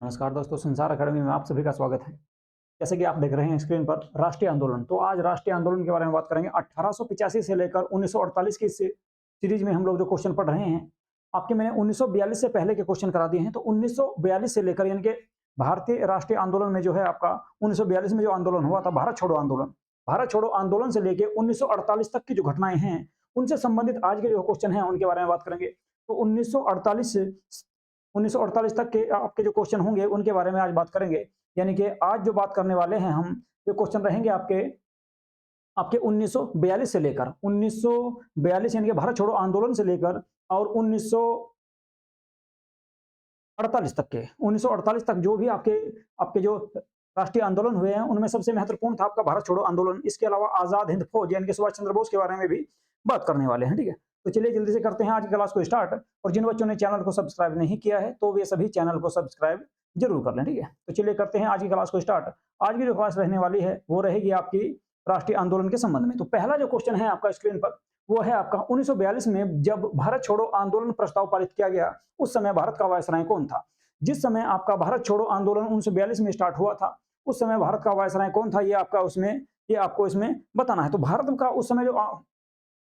नमस्कार दोस्तों, संसार अकेडमी में आप सभी का स्वागत है। जैसे कि आप देख रहे हैं स्क्रीन पर राष्ट्रीय आंदोलन, तो आज राष्ट्रीय आंदोलन के बारे में बात करेंगे। 1885 से लेकर 1948 की सीरीज में हम लोग जो क्वेश्चन पढ़ रहे हैं, आपके मैंने 1942 से पहले के क्वेश्चन करा दिए हैं। तो 1942 से लेकर यानी कि भारतीय राष्ट्रीय आंदोलन में जो है आपका 1942 में जो आंदोलन हुआ था, भारत छोड़ो आंदोलन से लेकर 1948 तक की जो घटनाएं हैं, उनसे संबंधित आज के जो क्वेश्चन हैं उनके बारे में बात करेंगे। तो 1948 तक के आपके जो क्वेश्चन होंगे उनके बारे में आज बात करेंगे। यानी कि आज जो बात करने वाले हैं हम, ये क्वेश्चन रहेंगे आपके आपके 1942 से लेकर 1942 यानी कि भारत छोड़ो आंदोलन से लेकर और 1948 तक के 1948 तक जो भी आपके आपके जो राष्ट्रीय आंदोलन हुए हैं, उनमें सबसे महत्वपूर्ण था आपका भारत छोड़ो आंदोलन। इसके अलावा आजाद हिंद फौज यानी कि सुभाष चंद्र बोस के बारे में भी बात करने वाले हैं। ठीक है, तो चलिए जल्दी से करते हैं आज की क्लास को स्टार्ट। और जिन बच्चों ने चैनल को सब्सक्राइब नहीं किया है तो वे सभी चैनल को सब्सक्राइब जरूर कर लें। ठीक है, तो चलिए करते हैं आज की क्लास को स्टार्ट। आज की जो क्लास रहने वाली है वो रहेगी आपकी राष्ट्रीय आंदोलन के संबंध में। तो पहला जो क्वेश्चन है आपका स्क्रीन पर, वो है आपका 1942 में जब भारत छोड़ो आंदोलन प्रस्ताव पारित किया गया, उस समय भारत का वायसराय कौन था? जिस समय आपका भारत छोड़ो आंदोलन 1942 में स्टार्ट हुआ था, उस समय भारत का वायसराय कौन था, ये आपको इसमें बताना है। तो भारत का उस समय जो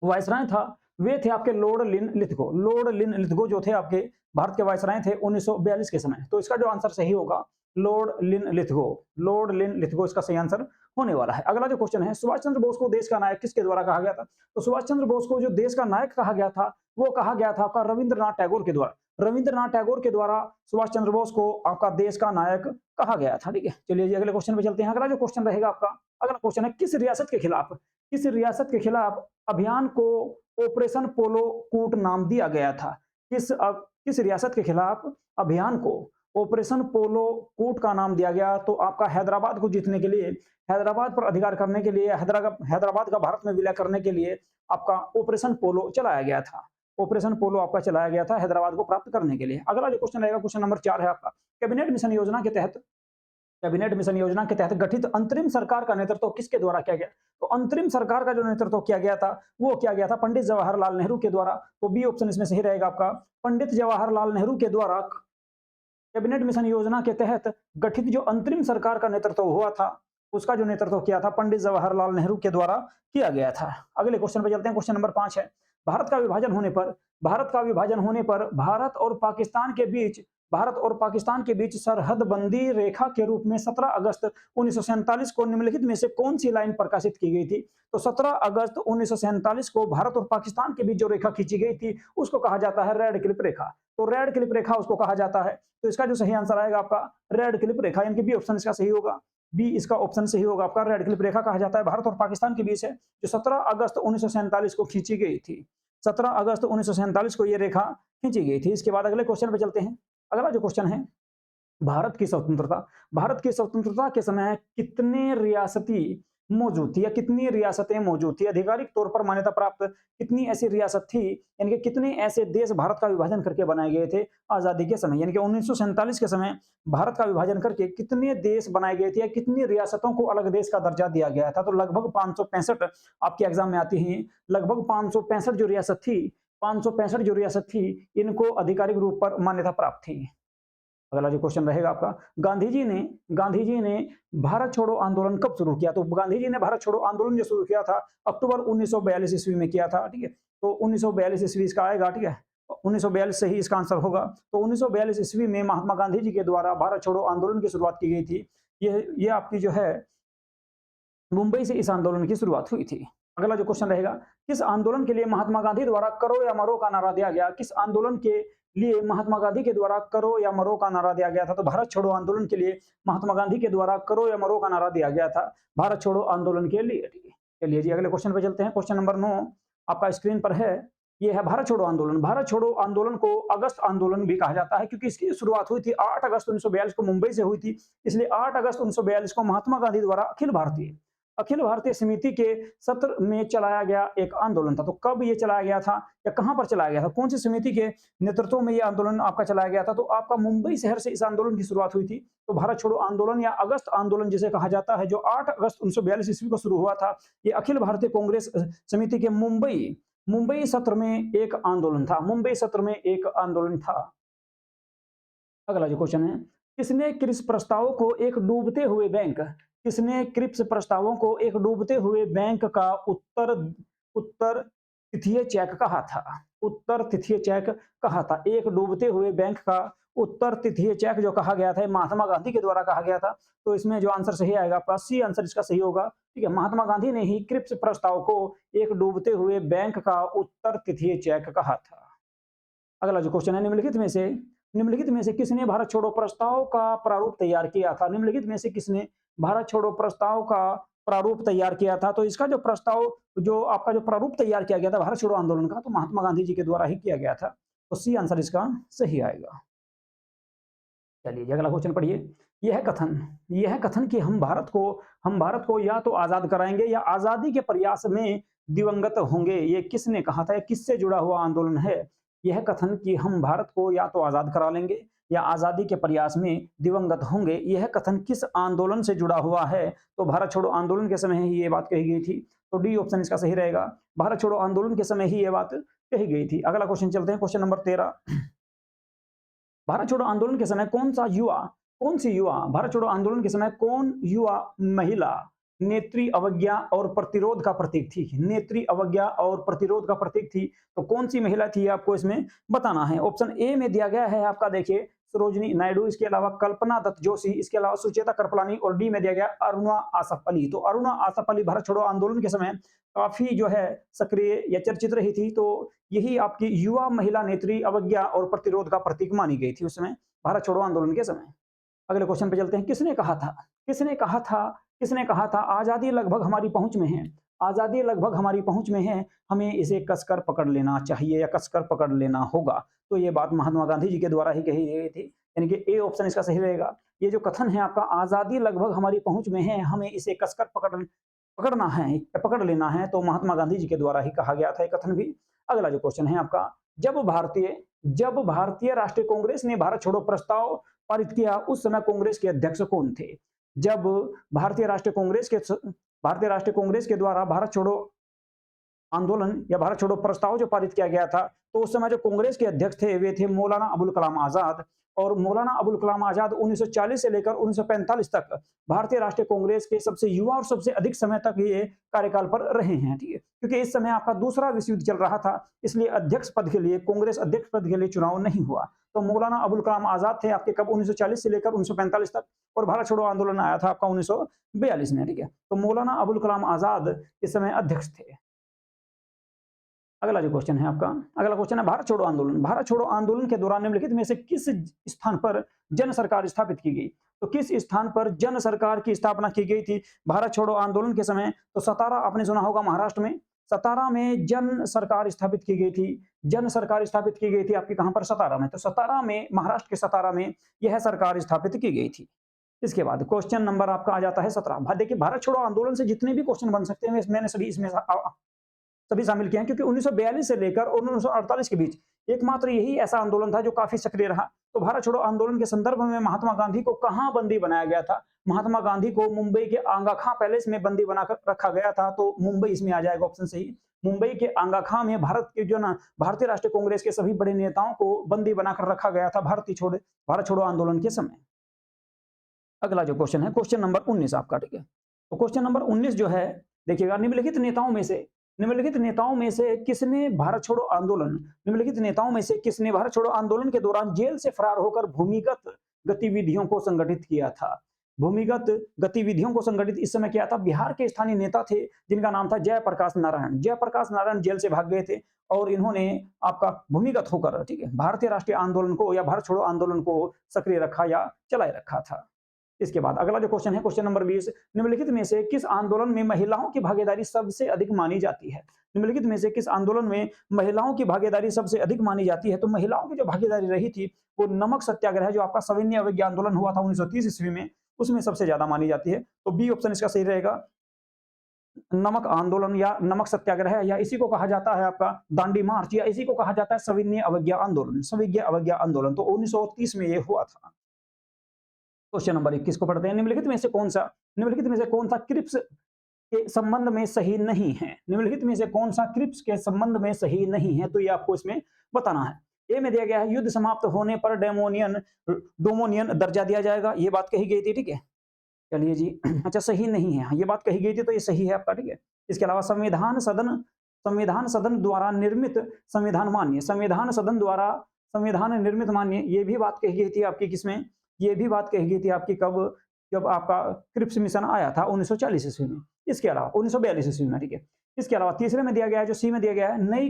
वायसराय था, वे थे आपके लॉर्ड लिन लिथगो। लॉर्ड लिन लिथगो जो थे आपके भारत के वायसराय थे 1942 के समय। तो इसका जो आंसर सही होगा लॉर्ड लिन लिथगो। लॉर्ड लिन लिथगो इसका सही आंसर होने वाला है। अगला जो क्वेश्चन है, सुभाष चंद्र बोस को देश का नायक किसके द्वारा कहा गया था? तो सुभाष चंद्र बोस को जो देश का नायक कहा गया था, वो कहा गया था आपका रविंद्रनाथ टैगोर के द्वारा। रविंद्रनाथ टैगोर के द्वारा सुभाष चंद्र बोस को आपका देश का नायक कहा गया था। ठीक है, चलिए जी अगले क्वेश्चन पे चलते हैं। अगला जो क्वेश्चन रहेगा आपका, अगला क्वेश्चन है किस रियासत के खिलाफ अभियान को ऑपरेशन पोलो कूट नाम दिया गया था? किस रियासत के खिलाफ अभियान को ऑपरेशन पोलो कूट का नाम दिया गया? तो आपका हैदराबाद को जीतने के लिए, हैदराबाद पर अधिकार करने के लिए, हैदराबाद का भारत में विलय करने के लिए आपका ऑपरेशन पोलो चलाया गया था। ऑपरेशन पोलो आपका चलाया गया था हैदराबाद को प्राप्त करने के लिए। अगला जो क्वेश्चन रहेगा, क्वेश्चन नंबर 4 है आपका, कैबिनेट मिशन योजना के तहत गठित अंतरिम सरकार का नेतृत्व किसके द्वारा किया गया? तो अंतरिम सरकार का जो नेतृत्व किया गया था, वो किया गया था पंडित जवाहरलाल नेहरू के द्वारा। तो बी ऑप्शन इसमें सही रहेगा आपका, पंडित जवाहरलाल नेहरू के द्वारा कैबिनेट मिशन योजना के तहत गठित जो अंतरिम सरकार का नेतृत्व हुआ था, उसका जो नेतृत्व किया था पंडित जवाहरलाल नेहरू के द्वारा किया गया था। अगले क्वेश्चन पे चलते हैं। क्वेश्चन नंबर 5 है, भारत का विभाजन होने पर भारत और पाकिस्तान के बीच सरहदबंदी रेखा के रूप में 17 अगस्त 1947 को निम्नलिखित में से कौन सी लाइन प्रकाशित की गई थी? तो 17 अगस्त 1947 को भारत और पाकिस्तान के बीच जो रेखा खींची गई थी, उसको कहा जाता है रेड क्लिफ रेखा। तो रेड क्लिफ रेखा उसको कहा जाता है। तो इसका जो सही आंसर आएगा आपका रेड क्लिफ रेखा, यानी कि बी ऑप्शन इसका सही होगा। बी इसका ऑप्शन सही होगा आपका, रेड क्लिफ रेखा कहा जाता है। भारत और पाकिस्तान के बीच है जो 17 अगस्त 1947 को खींची गई थी। 17 अगस्त 1947 को ये रेखा खींची गई थी। इसके बाद अगले क्वेश्चन पे चलते हैं। अगला जो क्वेश्चन है, भारत की स्वतंत्रता के समय कितने रियासती मौजूद थी या कितनी रियासतें मौजूद थी? आधिकारिक तौर पर मान्यता प्राप्त कितनी ऐसी रियासत थी, यानी कि कितने ऐसे देश भारत का विभाजन करके बनाए गए थे आजादी के समय? यानी कि 1947 के समय भारत का विभाजन करके कितने देश बनाए गए थे या कितनी रियासतों को अलग देश का दर्जा दिया गया था? तो लगभग 565 आपके एग्जाम में आती हैं। लगभग 565 जो रियासत थी, 565 जो रियासत थी, इनको आधिकारिक रूप पर मान्यता प्राप्त थी। अगला जो क्वेश्चन रहेगा आपका, गांधी जी ने भारत छोड़ो आंदोलन कब शुरू किया? तो गांधी जी ने भारत छोड़ो आंदोलन जो शुरू किया था अक्टूबर 1942 ईस्वी में किया था। ठीक है, तो 1942 ईस्वी इसका आएगा। ठीक है, 1942 से ही इसका आंसर होगा। तो 1942 ईस्वी में महात्मा गांधी जी के द्वारा भारत छोड़ो आंदोलन की शुरुआत की गई थी। ये आपकी जो है मुंबई से इस आंदोलन की शुरुआत हुई थी। अगला जो क्वेश्चन रहेगा, किस आंदोलन के लिए महात्मा गांधी द्वारा करो या मरो का नारा दिया गया? किस आंदोलन के लिए महात्मा गांधी के द्वारा करो या मरो का नारा दिया गया था? तो भारत छोड़ो आंदोलन के लिए महात्मा गांधी के द्वारा करो या मरो का नारा दिया गया था भारत छोड़ो आंदोलन के लिए। ठीक है, चलिए जी अगले क्वेश्चन पे चलते हैं। क्वेश्चन नंबर 9 आपका स्क्रीन पर है, ये है भारत छोड़ो आंदोलन। भारत छोड़ो आंदोलन को अगस्त आंदोलन भी कहा जाता है, क्योंकि इसकी शुरुआत हुई थी 8 अगस्त 1942 को मुंबई से हुई थी। इसलिए 8 अगस्त 1942 को महात्मा गांधी द्वारा अखिल भारतीय समिति के सत्र में चलाया गया एक आंदोलन था। तो कब ये चलाया गया था या कहां पर चलाया गया था, कौन सी समिति के नेतृत्व में ये आंदोलन आपका चलाया गया था? तो आपका मुंबई शहर से इस आंदोलन की शुरुआत हुई थी। तो भारत छोड़ो आंदोलन या अगस्त आंदोलन जिसे कहा जाता है, जो 8 अगस्त 1942 ईस्वी को शुरू हुआ था, ये अखिल भारतीय कांग्रेस समिति के मुंबई सत्र में एक आंदोलन था। अगला जो क्वेश्चन है, किसने क्रिप्स प्रस्तावों को एक डूबते हुए बैंक किसने क्रिप्स प्रस्तावों को एक डूबते हुए बैंक का उत्तर तिथीय चेक कहा था? उत्तर तिथीय चेक कहा था। एक डूबते हुए बैंक का उत्तर तिथीय चेक जो कहा गया था, महात्मा गांधी के द्वारा कहा गया था। तो इसमें जो आंसर सही आएगा आपका सी आंसर इसका सही होगा। ठीक है, महात्मा गांधी ने ही क्रिप्स प्रस्ताव को एक डूबते हुए बैंक का उत्तर तिथीय चेक कहा था। अगला जो क्वेश्चन है, निम्नलिखित में से किसने भारत छोड़ो प्रस्ताव का प्रारूप तैयार किया था? निम्नलिखित में से किसने भारत छोड़ो प्रस्ताव का प्रारूप तैयार किया था? तो इसका जो प्रस्ताव जो आपका जो प्रारूप तैयार किया गया था भारत छोड़ो आंदोलन का, तो महात्मा गांधी जी के द्वारा ही किया गया था। तो सी आंसर इसका सही आएगा। चलिए अगला क्वेश्चन पढ़िए। यह कथन कि हम भारत को या तो आजाद कराएंगे या आजादी के प्रयास में दिवंगत होंगे, ये किसने कहा था? किससे जुड़ा हुआ आंदोलन है? यह कथन कि हम भारत को या तो आजाद करा लेंगे या आजादी के प्रयास में दिवंगत होंगे, यह कथन किस आंदोलन से जुड़ा हुआ है? तो भारत छोड़ो आंदोलन के समय ही ये बात कही गई थी। तो डी ऑप्शन इसका सही रहेगा। भारत छोड़ो आंदोलन के समय ही ये बात कही गई थी। अगला क्वेश्चन चलते हैं, क्वेश्चन नंबर 13। भारत छोड़ो आंदोलन के समय कौन सी युवा भारत छोड़ो आंदोलन के समय कौन युवा महिला नेत्री अवज्ञा और प्रतिरोध का प्रतीक थी? नेत्री अवज्ञा और प्रतिरोध का प्रतीक थी। तो कौन सी महिला थी आपको इसमें बताना है। ऑप्शन ए में दिया गया है आपका, देखिए सरोजिनी नायडू, इसके अलावा कल्पना दत्त जोशी, इसके अलावा सुचेता कृपलानी, और डी में दिया गया अरुणा आसफ अली। तो अरुणा आसफ अली भारत छोड़ो आंदोलन के समय काफी जो है सक्रिय या चर्चित रही थी। तो यही आपकी युवा महिला नेत्री अवज्ञा और प्रतिरोध का प्रतीक मानी गई थी उस समय भारत छोड़ो आंदोलन के समय। अगले क्वेश्चन पे चलते हैं। किसने कहा था आजादी लगभग हमारी पहुंच में है? आजादी लगभग हमारी पहुंच में है, हमें इसे कसकर पकड़ लेना चाहिए या कसकर पकड़ लेना होगा। तो ये बात महात्मा गांधी जी के द्वारा ही कही गई थी, यानी कि ए ऑप्शन इसका सही रहेगा। ये जो कथन है आपका, आजादी लगभग हमारी पहुंच में है, हमें इसे कसकर पकड़ना है, पकड़ लेना है, तो महात्मा गांधी जी के द्वारा ही कहा गया था ये कथन भी। अगला जो क्वेश्चन है आपका, जब भारतीय राष्ट्रीय कांग्रेस ने भारत छोड़ो प्रस्ताव पारित किया, उस समय कांग्रेस के अध्यक्ष कौन थे? जब भारतीय राष्ट्रीय कांग्रेस के द्वारा भारत छोड़ो आंदोलन या भारत छोड़ो प्रस्ताव जो पारित किया गया था, तो उस समय जो कांग्रेस के अध्यक्ष थे वे थे मौलाना अबुल कलाम आजाद। और मौलाना अबुल कलाम आजाद 1940 से लेकर 1945 तक भारतीय राष्ट्रीय कांग्रेस के सबसे युवा और सबसे अधिक समय तक ये कार्यकाल पर रहे हैं। ठीक है, क्योंकि इस समय आपका दूसरा विश्व युद्ध चल रहा था, इसलिए अध्यक्ष पद के लिए, कांग्रेस अध्यक्ष पद के लिए चुनाव नहीं हुआ। तो मौलाना अबुल कलाम आजाद थे आपके कब, 1940 से लेकर 1945 तक, और भारत छोड़ो आंदोलन आया था आपका 1942 में। ठीक है, तो मौलाना अबुल कलाम आजाद इस समय अध्यक्ष थे। अगला जो क्वेश्चन है आपका, अगला क्वेश्चन है भारत छोड़ो आंदोलन। भारत छोड़ो आंदोलन के दौरान निम्नलिखित में से किस स्थान पर जन सरकार स्थापित की गई? तो किस स्थान पर जन सरकार की स्थापना की गई थी भारत छोड़ो आंदोलन के समय? तो सतारा, आपने सुना होगा महाराष्ट्र में, सतारा में जन सरकार स्थापित की गई थी। जन सरकार स्थापित की गई थी आपकी कहां पर? सतारा में। तो सतारा में, महाराष्ट्र के सतारा में यह सरकार स्थापित की गई थी। इसके बाद क्वेश्चन नंबर आपका आ जाता है 17। देखिए भारत छोड़ो आंदोलन से जितने भी क्वेश्चन बन सकते हैं मैंने सभी इसमें सभी शामिल किए हैं, क्योंकि 1942 से लेकर 1948 के बीच एकमात्र यही ऐसा आंदोलन था जो काफी सक्रिय रहा। तो भारत छोड़ो आंदोलन के संदर्भ में महात्मा गांधी को कहां बंदी बनाया गया था? महात्मा गांधी को मुंबई के आगा खां पैलेस में बंदी बनाकर रखा गया था। तो मुंबई इसमें आ जाएगा ऑप्शन सही। मुंबई के आगा खां में भारत के जो ना भारतीय राष्ट्रीय कांग्रेस के सभी बड़े नेताओं को बंदी बनाकर रखा गया था भारत छोड़ो आंदोलन के समय। अगला जो क्वेश्चन है क्वेश्चन नंबर 19 आपका। ठीक है, तो क्वेश्चन नंबर 19 जो है, देखिएगा, निम्नलिखित नेताओं में से किसने भारत छोड़ो आंदोलन के दौरान जेल से फरार होकर भूमिगत गतिविधियों को संगठित किया था? भूमिगत गतिविधियों को संगठित इस समय किया था बिहार के स्थानीय नेता थे जिनका नाम था जयप्रकाश नारायण। जयप्रकाश नारायण जेल से भाग गए थे और इन्होंने आपका भूमिगत होकर, ठीक है, भारतीय राष्ट्रीय आंदोलन को या भारत छोड़ो आंदोलन को सक्रिय रखा या चलाए रखा था। इसके बाद अगला जो क्वेश्चन है क्वेश्चन नंबर 20, निम्नलिखित में से किस आंदोलन में महिलाओं की भागीदारी सबसे अधिक मानी जाती है? निम्नलिखित में से किस आंदोलन में महिलाओं की भागीदारी सबसे अधिक मानी जाती है? तो महिलाओं की जो भागीदारी रही थी वो नमक सत्याग्रह जो आपका सविनय अवज्ञा आंदोलन हुआ था 1930 ईस्वी में, उसमें सबसे ज्यादा मानी जाती है। तो बी ऑप्शन इसका सही रहेगा। नमक आंदोलन या नमक सत्याग्रह, या इसी को कहा जाता है आपका दांडी मार्च, या इसी को कहा जाता है सविनय अवज्ञा आंदोलन। तो 1930 में ये हुआ था। क्वेश्चन नंबर 21 को पढ़ते हैं। निम्नलिखित में से कौन सा क्रिप्स के संबंध में सही नहीं है? निम्नलिखित में से कौन सा क्रिप्स के संबंध में सही नहीं है? तो ये आपको इसमें बताना है। ए में दिया गया है युद्ध समाप्त होने पर डोमोनियन दर्जा दिया जाएगा, ये बात कही गई थी, ठीक है। चलिए जी अच्छा सही नहीं है, ये बात कही गई थी तो ये सही है आपका, ठीक है। इसके अलावा संविधान सदन द्वारा निर्मित संविधान मान्य, संविधान सदन द्वारा संविधान निर्मित मान्य, ये भी बात कही गई थी आपकी किसमें, ये भी बात कही गई थी आपकी कब, जब आपका क्रिप्स मिशन आया था 1940 ईस्वी में। इसके अलावा 1942 ईस्वी में, ठीक है। इसके अलावा तीसरे में दिया गया है, जो सी में दिया गया है, नई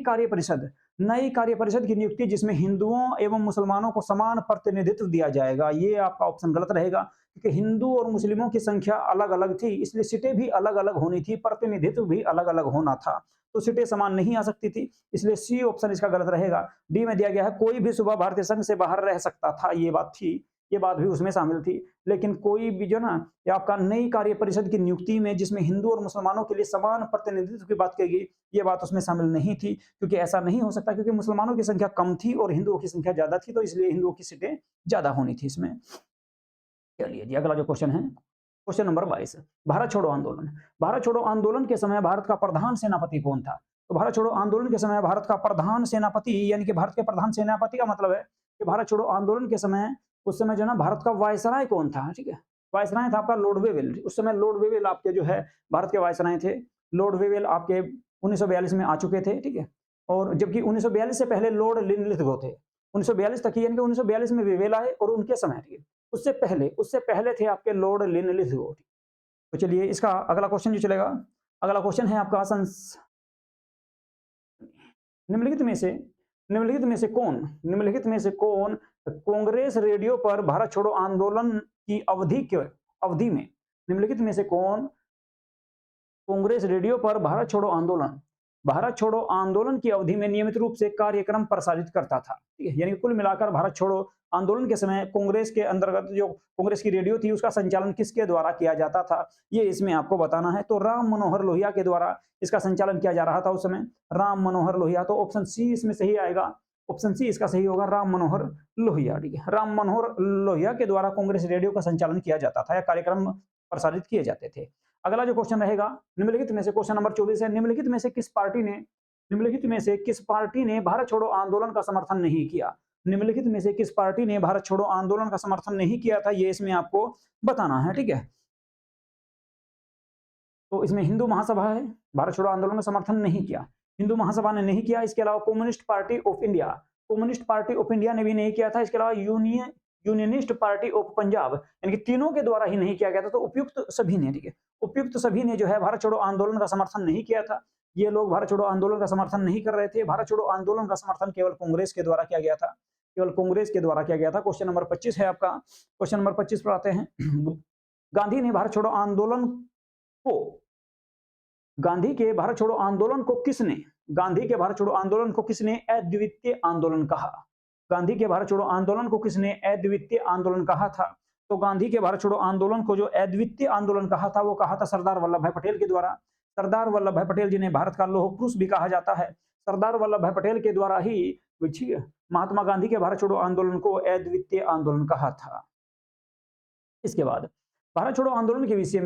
कार्य परिषद की नियुक्ति जिसमें हिंदुओं एवं मुसलमानों को समान प्रतिनिधित्व दिया जाएगा। ये आपका ऑप्शन गलत रहेगा, क्योंकि हिंदू और मुस्लिमों की संख्या अलग अलग थी, इसलिए सीटें भी अलग अलग होनी थी, प्रतिनिधित्व भी अलग अलग होना था, तो सीटें समान नहीं आ सकती थी, इसलिए सी ऑप्शन इसका गलत रहेगा। डी में दिया गया है कोई भी सुबह भारतीय संघ से बाहर रह सकता था, ये बात थी, ये बात भी उसमें शामिल थी, लेकिन कोई भी जो ना ये आपका नई कार्य परिषद की नियुक्ति में जिसमें हिंदू और मुसलमानों के लिए समान प्रतिनिधित्व की बात कही गई, ये बात उसमें शामिल नहीं थी, क्योंकि ऐसा नहीं हो सकता, क्योंकि मुसलमानों की संख्या कम थी और हिंदुओं की संख्या ज्यादा थी, तो इसलिए हिंदुओं की सीटें ज्यादा होनी थी इसमें। चलिए जी अगला जो क्वेश्चन है, क्वेश्चन नंबर 22, भारत छोड़ो आंदोलन। भारत छोड़ो आंदोलन के समय भारत का प्रधान सेनापति कौन था? तो भारत छोड़ो आंदोलन के समय भारत का प्रधान सेनापति, यानी कि भारत के प्रधान सेनापति का मतलब है कि भारत छोड़ो आंदोलन के समय, उस समय जो ना भारत का वायसराय कौन था, ठीक है। वायसराय था आपका लॉर्ड वेवेल, उस समय लॉर्ड वेवेल आपके जो है भारत के वायसराय थे। लॉर्ड वेवेल आपके 1942 में आ चुके थे, ठीक है। और जबकि 1942 से पहले लॉर्ड लिनलिथगो थे, 1942 तक, यानी कि 1942 में वेवेल आए और उनके समय, ठीक है, उससे पहले थे आपके लॉर्ड लिनलिथगो। तो चलिए इसका अगला क्वेश्चन जो चलेगा, अगला क्वेश्चन है आपका निम्नलिखित में से कौन कांग्रेस रेडियो पर भारत छोड़ो आंदोलन की अवधि में, निम्नलिखित में से कौन कांग्रेस रेडियो पर भारत छोड़ो आंदोलन की अवधि में नियमित रूप से कार्यक्रम प्रसारित करता था, ठीक है। यानी कुल मिलाकर भारत छोड़ो आंदोलन के समय कांग्रेस के अंतर्गत जो कांग्रेस की रेडियो थी उसका संचालन किसके द्वारा किया जाता था, ये इसमें आपको बताना है। तो राम मनोहर लोहिया के द्वारा इसका संचालन किया जा रहा था उस समय, राम मनोहर लोहिया। तो ऑप्शन सी इसमें सही आएगा, ऑप्शन सी इसका सही होगा, राम मनोहर लोहिया, ठीक है। राम मनोहर लोहिया के द्वारा कांग्रेस रेडियो का संचालन किया जाता था या कार्यक्रम प्रसारित किए जाते थे। अगला जो क्वेश्चन रहेगा, निम्नलिखित में से क्वेश्चन नंबर 24 है, निम्नलिखित में से किस पार्टी ने भारत छोड़ो आंदोलन का समर्थन नहीं किया? निम्नलिखित में से किस पार्टी ने भारत छोड़ो आंदोलन का समर्थन नहीं किया था, ये इसमें आपको बताना है, ठीक है। तो इसमें हिंदू महासभा है, भारत छोड़ो आंदोलन का समर्थन नहीं किया, हिंदू महासभा ने नहीं किया। इसके अलावा कम्युनिस्ट पार्टी ऑफ इंडिया ने भी नहीं किया था। इसके अलावा यूनियनिस्ट पार्टी ऑफ पंजाब, यानी कि तीनों के द्वारा ही नहीं किया गया था। तो उपयुक्त सभी ने, ठीक है, उपयुक्त सभी ने जो है भारत छोड़ो आंदोलन का समर्थन नहीं किया था। ये लोग भारत छोड़ो आंदोलन का समर्थन नहीं कर रहे थे। भारत छोड़ो आंदोलन का समर्थन केवल कांग्रेस के द्वारा किया गया था, केवल कांग्रेस के द्वारा किया गया था। क्वेश्चन नंबर 25 है आपका, क्वेश्चन नंबर 25 पर आते हैं। गांधी के भारत छोड़ो आंदोलन को किसने अद्वितीय आंदोलन कहा? गांधी के भारत छोड़ो आंदोलन को किसने अद्वितीय आंदोलन कहा था? तो गांधी के भारत छोड़ो आंदोलन को जो अद्वितीय आंदोलन कहा था वो कहा था सरदार वल्लभ भाई पटेल के द्वारा। सरदार वल्लभ भाई पटेल जिन्हें भारत का लौह पुरुष भी कहा जाता है, सरदार वल्लभ भाई पटेल के द्वारा ही महात्मा गांधी के भारत छोड़ो आंदोलन को अद्वितीय आंदोलन कहा था। इसके बाद भारत छोड़ो आंदोलन के विषय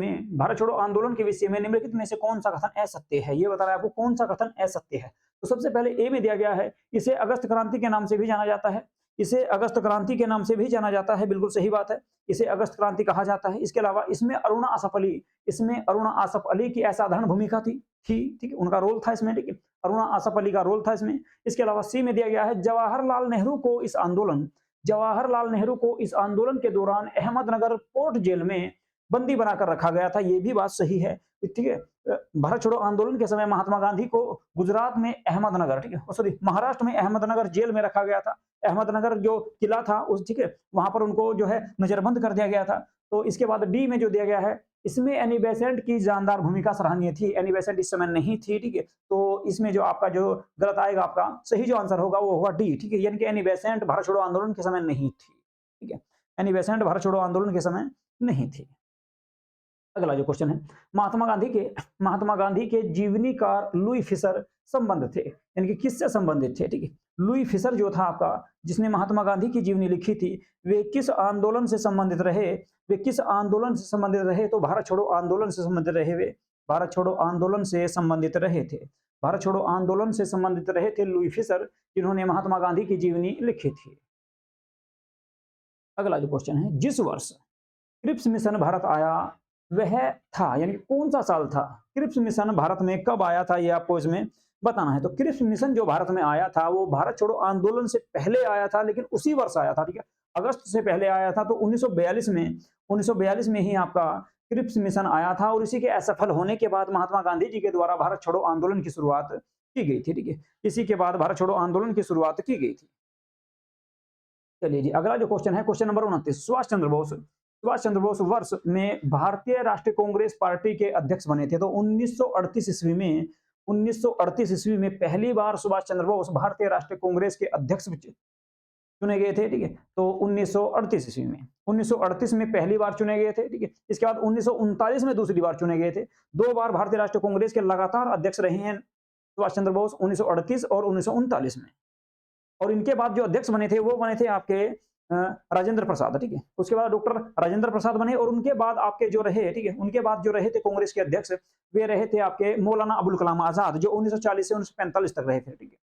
में निम्नलिखित में से कौन सा कथन असत्य है, ये बता रहा है आपको कौन सा कथन असत्य है। तो सबसे पहले ए में दिया गया है, इसे अगस्त क्रांति के नाम से भी जाना जाता है, इसे अगस्त क्रांति के नाम से भी जाना जाता है, बिल्कुल सही बात है, इसे अगस्त क्रांति कहा जाता है। इसके अलावा इसमें अरुणा आसफ अली की असाधारण भूमिका थी, ठीक है, उनका रोल था इसमें, ठीक है, अरुणा आसफ अली का रोल था इसमें। इसके अलावा सी में दिया गया है, जवाहरलाल नेहरू को इस आंदोलन के दौरान अहमदनगर पोर्ट जेल में बंदी बनाकर रखा गया था, ये भी बात सही है, ठीक है। भारत छोड़ो आंदोलन के समय महात्मा गांधी को गुजरात में अहमदनगर, ठीक है, सॉरी महाराष्ट्र में अहमदनगर जेल में रखा गया था। अहमदनगर जो किला था उस, ठीक है, वहां पर उनको जो है नजरबंद कर दिया गया था। तो इसके बाद डी में जो दिया गया है, इसमें एनी बेसेंट की जानदार भूमिका सराहनीय थी, एनी बेसेंट इस समय नहीं थी, ठीक है। तो इसमें जो आपका जो गलत आएगा, आपका सही जो आंसर होगा वो होगा डी, ठीक है, यानी कि एनी बेसेंट भारत छोड़ो आंदोलन के समय नहीं थी, ठीक है, एनी बेसेंट भारत छोड़ो आंदोलन के समय नहीं थी। अगला जो क्वेश्चन है, महात्मा गांधी के जीवनीकार लुई फिशर संबंध थे, यानी कि किससे संबंधित थे, ठीक है। लुई फिशर जो था आपका, जिसने महात्मा गांधी की जीवनी लिखी थी, वे किस आंदोलन से संबंधित रहे? तो भारत छोड़ो आंदोलन से संबंधित रहे, वे भारत छोड़ो आंदोलन से संबंधित रहे थे। भारत छोड़ो आंदोलन से संबंधित रहे थे लुई फिशर, जिन्होंने महात्मा गांधी की जीवनी लिखी थी। अगला जो क्वेश्चन है, जिस वर्ष क्रिप्स मिशन भारत आया वह था, यानी कौन सा साल था? क्रिप्स मिशन भारत में कब आया था, ये आपको इसमें बताना है। तो क्रिप्स मिशन जो भारत में आया था वो भारत छोड़ो आंदोलन से पहले आया था, लेकिन उसी वर्ष आया था, ठीक है, अगस्त से पहले आया था। तो 1942 में ही आपका क्रिप्स मिशन आया था, और इसी के असफल होने के बाद महात्मा गांधी जी के द्वारा भारत छोड़ो आंदोलन की शुरुआत की गई थी, ठीक है। इसी के बाद भारत छोड़ो आंदोलन की शुरुआत की गई थी। चलिए जी, अगला जो क्वेश्चन है, क्वेश्चन नंबर 29, सुभाष चंद्र बोस वर्ष में भारतीय राष्ट्रीय कांग्रेस पार्टी के अध्यक्ष बने थे। तो 1938 ईस्वी में पहली बार सुभाष चंद्र बोस भारतीय राष्ट्रीय कांग्रेस के अध्यक्ष चुने गए थे, ठीक है। तो 1938 में पहली बार चुने गए थे, ठीक है। इसके बाद 1939 में दूसरी बार चुने गए थे। 2 बार भारतीय राष्ट्रीय कांग्रेस के लगातार अध्यक्ष रहे हैं सुभाष चंद्र बोस, 1938 और 1939 में। और इनके बाद जो अध्यक्ष बने थे वो बने थे आपके राजेंद्र प्रसाद, ठीक है। उसके बाद डॉक्टर राजेंद्र प्रसाद बने, और उनके बाद आपके जो रहे, ठीक है, उनके बाद जो रहे थे कांग्रेस के अध्यक्ष, वे रहे थे आपके मौलाना अबुल कलाम आजाद, जो 1940 से 1945 तक रहे थे, ठीक है।